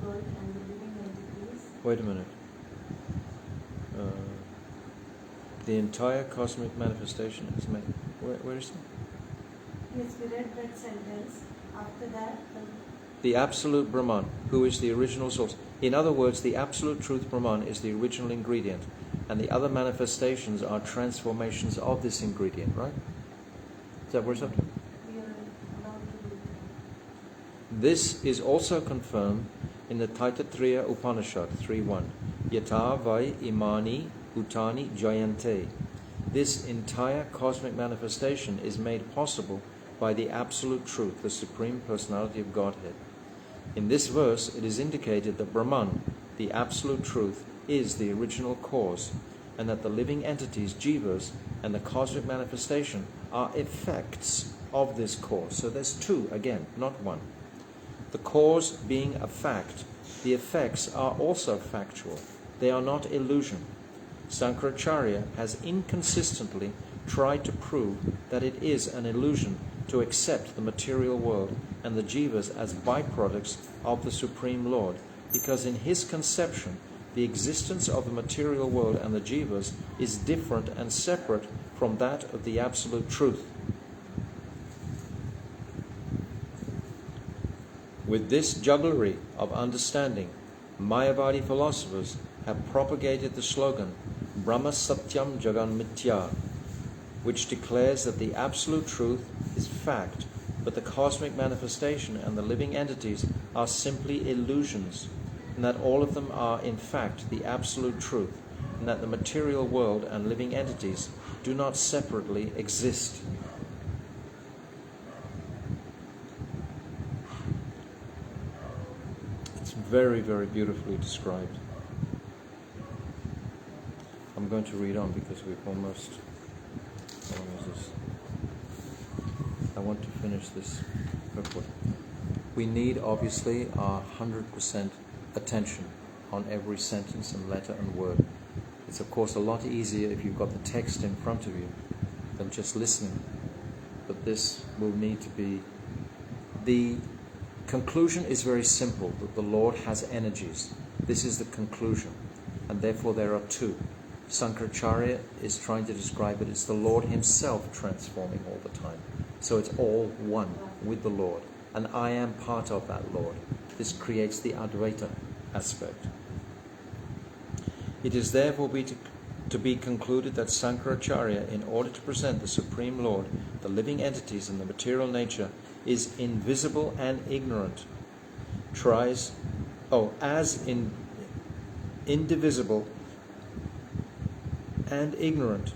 world and the living entities. Wait a minute. The entire cosmic manifestation is made... Where is it? Yes, we read that sentence. After that, The Absolute Brahman, who is the original source. In other words, the Absolute Truth Brahman is the original ingredient, and the other manifestations are transformations of this ingredient, right? Is that where it's up to? we are allowed to do that. This is also confirmed in the Taittiriya Upanishad 3.1. Yata vai imani utani jayante. This entire cosmic manifestation is made possible by the Absolute Truth, the Supreme Personality of Godhead. In this verse, it is indicated that Brahman, the Absolute Truth, is the original cause, and that the living entities, jivas, and the cosmic manifestation are effects of this cause. So there's two, again, not one. The cause being a fact, the effects are also factual. They are not illusion. Sankaracharya has inconsistently tried to prove that it is an illusion to accept the material world and the jivas as byproducts of the Supreme Lord, because in his conception, the existence of the material world and the jivas is different and separate from that of the Absolute Truth. With this jugglery of understanding, Mayavadi philosophers have propagated the slogan Brahma Satyam Jagan Mithya, which declares that the Absolute Truth is fact, but the cosmic manifestation and the living entities are simply illusions, and that all of them are in fact the Absolute Truth, and that the material world and living entities do not separately exist. It's very, very beautifully described. I'm going to read on because we've almost... How long is this? I want to finish this purport. We need, obviously, our 100% attention on every sentence and letter and word. It's, of course, a lot easier if you've got the text in front of you than just listening. But this will need to be... The conclusion is very simple, that the Lord has energies. This is the conclusion, and therefore there are two. Sankaracharya is trying to describe it as the Lord himself transforming all the time. So it's all one with the Lord, and I am part of that Lord. This creates the Advaita aspect. It is therefore to be concluded that Sankaracharya, in order to present the Supreme Lord, the living entities and the material nature, is invisible and ignorant, indivisible and ignorant,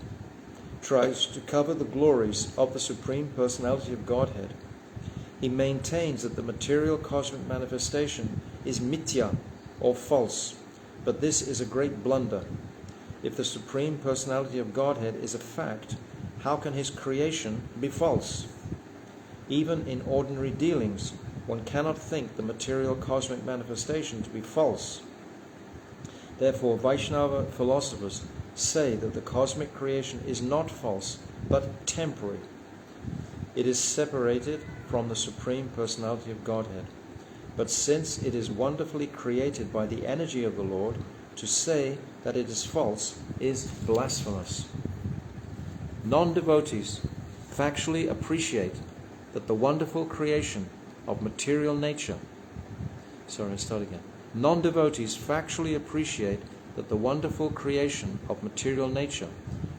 tries to cover the glories of the Supreme Personality of Godhead. He maintains that the material cosmic manifestation is mithya, or false, but this is a great blunder. If the Supreme Personality of Godhead is a fact, how can his creation be false? Even in ordinary dealings, one cannot think the material cosmic manifestation to be false. Therefore, Vaishnava philosophers say that the cosmic creation is not false, but temporary. It is separated from the Supreme Personality of Godhead. But since it is wonderfully created by the energy of the Lord, to say that it is false is blasphemous. Non-devotees factually appreciate that the wonderful creation of material nature. Non-devotees factually appreciate that the wonderful creation of material nature,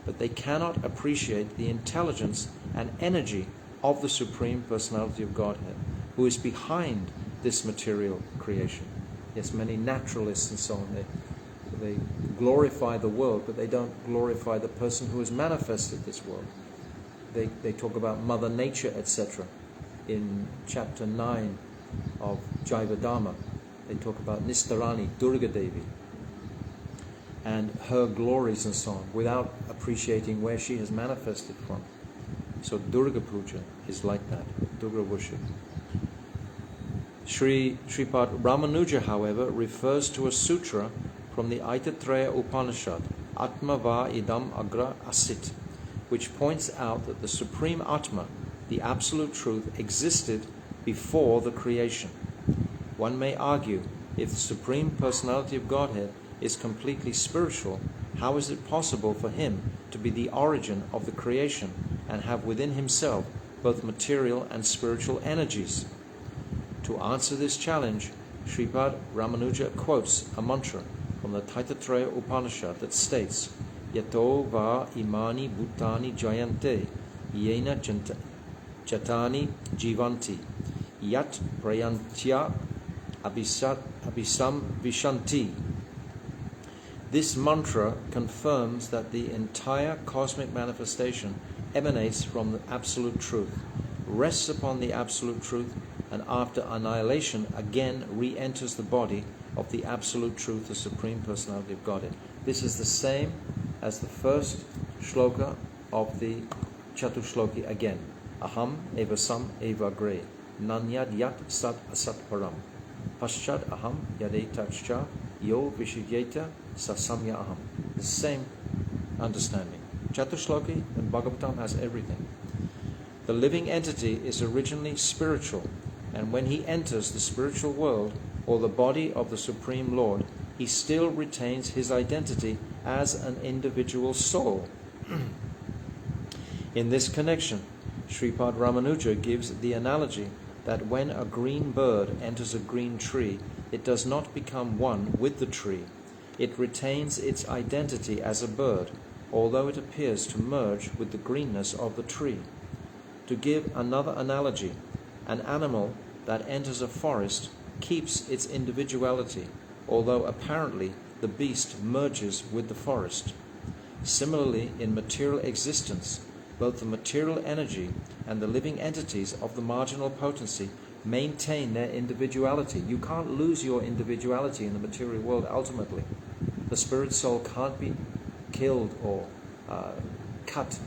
but they cannot appreciate the intelligence and energy of the Supreme Personality of Godhead, who is behind this material creation. Yes, many naturalists and so on, they glorify the world, but they don't glorify the person who has manifested this world. They talk about Mother Nature, etc. In chapter 9 of Jaiva Dharma, they talk about Nistarani, Durga Devi, and her glories and so on, without appreciating where she has manifested from. So Durga Puja is like that, Durga worship. Sripad Ramanuja, however, refers to a sutra from the Aitatraya Upanishad, Atma va idam agra asit, which points out that the Supreme Atma, the Absolute Truth, existed before the creation. One may argue, if the Supreme Personality of Godhead is completely spiritual, how is it possible for him to be the origin of the creation and have within himself both material and spiritual energies? To answer this challenge, Sripad Ramanuja quotes a mantra from the Taittatraya Upanishad that states, Yato va imani bhutani jayante, yena jatani jivanti, yat prayantya abhisam vishanti. This mantra confirms that the entire cosmic manifestation emanates from the Absolute Truth, rests upon the Absolute Truth, and after annihilation again re-enters the body of the Absolute Truth, the Supreme Personality of Godhead. This is the same as the first shloka of the Chatushloki again. Aham evasam evagre, nanyad yat sat asat param, paschad aham yadetachcha yo vishigyeta sasamya aham. The same understanding. Chatushloki and Bhagavatam has everything. The living entity is originally spiritual, and when he enters the spiritual world or the body of the Supreme Lord, he still retains his identity as an individual soul. In this connection, Sripad Ramanuja gives the analogy that when a green bird enters a green tree, it does not become one with the tree. It retains its identity as a bird, although it appears to merge with the greenness of the tree. To give another analogy, an animal that enters a forest keeps its individuality, although apparently the beast merges with the forest. Similarly, in material existence, both the material energy and the living entities of the marginal potency maintain their individuality. You can't lose your individuality in the material world ultimately. The spirit soul can't be killed or cut.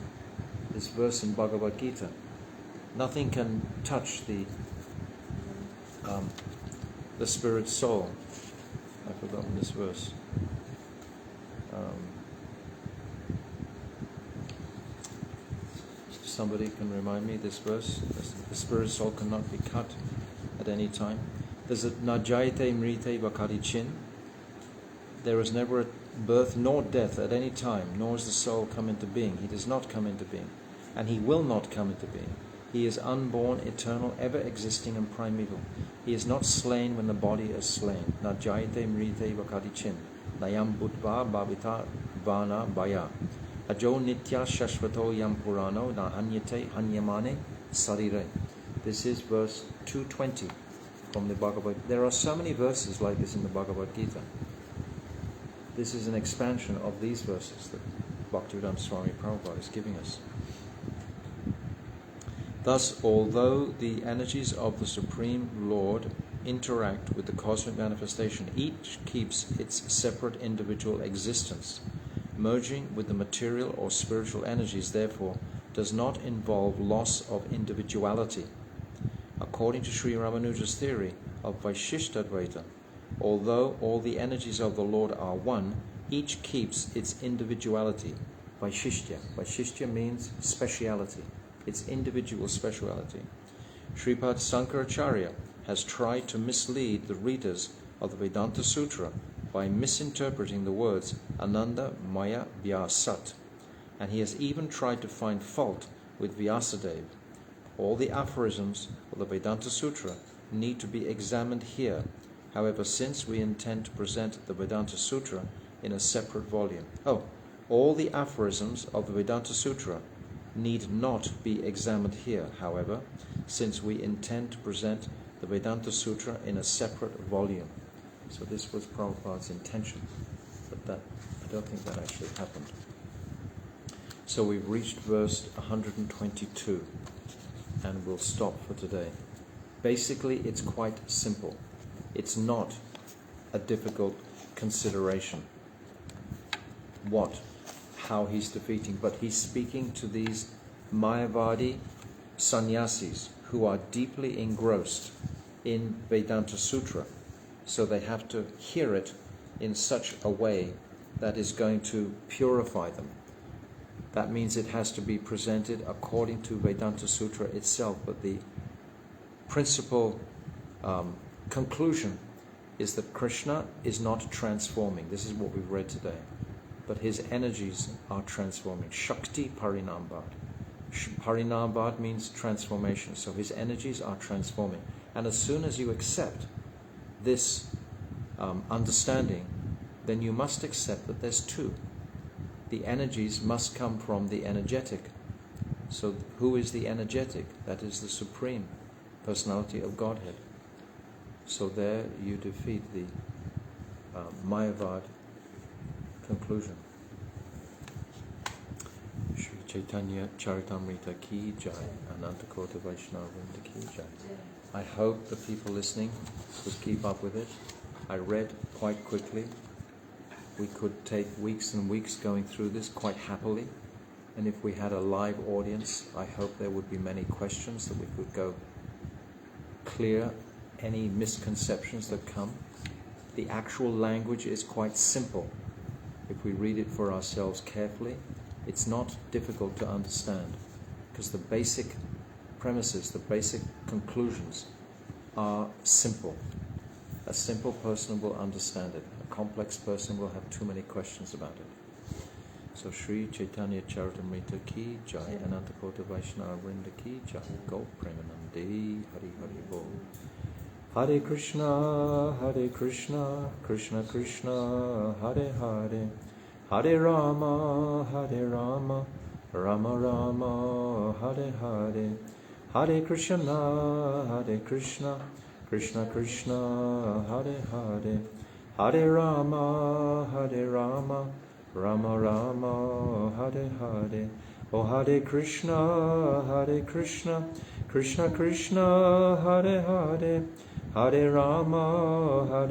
This verse in Bhagavad Gita. Nothing can touch the spirit soul. I've forgotten this verse. Somebody can remind me this verse. The spirit soul cannot be cut at any time. There's a Najayate Mrite Vakarichin. there is never a birth nor death at any time, nor is the soul come into being. He does not come into being, and he will not come into being. He is unborn, eternal, ever existing and primeval. He is not slain when the body is slain. Na jayate mrite vakadichin, nayam buddha bhavita vana baya. Ajo nitya shashvato yam purano, na hanyate hanyamane sarire. This is verse 220 from the Bhagavad Gita. There are so many verses like this in the Bhagavad Gita. This is an expansion of these verses that Bhaktivedanta Swami Prabhupada is giving us. Thus, although the energies of the Supreme Lord interact with the cosmic manifestation, each keeps its separate individual existence. Merging with the material or spiritual energies, therefore, does not involve loss of individuality. According to Sri Ramanuja's theory of Vaishishtadvaita, although all the energies of the Lord are one, each keeps its individuality. Vaishishtya. Vaishishtya means speciality. Its individual speciality. Sripad Sankaracharya has tried to mislead the readers of the Vedanta Sutra by misinterpreting the words Ananda Maya Vyasat, and he has even tried to find fault with Vyasadeva. All the aphorisms of the Vedanta Sutra need to be examined here. However, since we intend to present the Vedanta Sutra in a separate volume. All the aphorisms of the Vedanta Sutra need not be examined here, however, since we intend to present the Vedanta Sutra in a separate volume. So this was Prabhupada's intention, but I don't think that actually happened. So we've reached verse 122, and we'll stop for today. Basically, it's quite simple. It's not a difficult consideration. How he's defeating, but he's speaking to these Mayavadi sannyasis who are deeply engrossed in Vedanta Sutra. So they have to hear it in such a way that is going to purify them. That means it has to be presented according to Vedanta Sutra itself, but the principal conclusion is that Krishna is not transforming. This is what we've read today. But his energies are transforming. Shakti Parinambad. Parinambad means transformation. So his energies are transforming. And as soon as you accept this understanding, then you must accept that there's two. The energies must come from the energetic. So who is the energetic? That is the Supreme Personality of Godhead. So there you defeat the Mayavad conclusion. Sri Caitanya Caritamrta Ki Jai, Anantakota Vaishnava Ki Jai. I hope the people listening could keep up with it. I read quite quickly. We could take weeks and weeks going through this quite happily. And if we had a live audience, I hope there would be many questions that we could go clear any misconceptions that come. The actual language is quite simple. If we read it for ourselves carefully, it's not difficult to understand, because the basic premises, the basic conclusions are simple. A simple person will understand it. A complex person will have too many questions about it. So Sri Caitanya Caritamrta Ki Jai, Anantakota Vaishnava Vrinda Ki Jai, Go Premanande, Hari Hari Bol. Hare Krishna, Krishna Krishna, Hare Hare, Hare Rama, Rama Rama, Hare Hare, Hare Krishna, Krishna Krishna, Hare Hare, Hare Rama, Rama Rama, Hare Hare. O Hare Krishna, Krishna Krishna, Hare Hare, Hare Rama,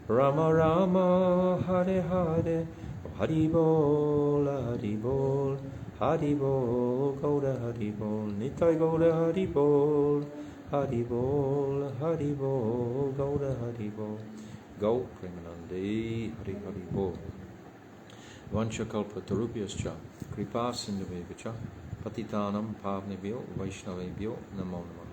Rama Rama, Hare Hare. O Hari Bol, Hari Bol, Hari Bol, Gauda Hari Bol, Nitai Gauda Hari Bol, Hari Bol, Hari Bol, Gauda Hari Bol. Go Premanande, Hari Hari Bol. Vanchakalpatarubhyascha, Kripa Sindhuvevacha, Patitanam Pavnebhyo, Vaishnavebhyo, Namo Namaha.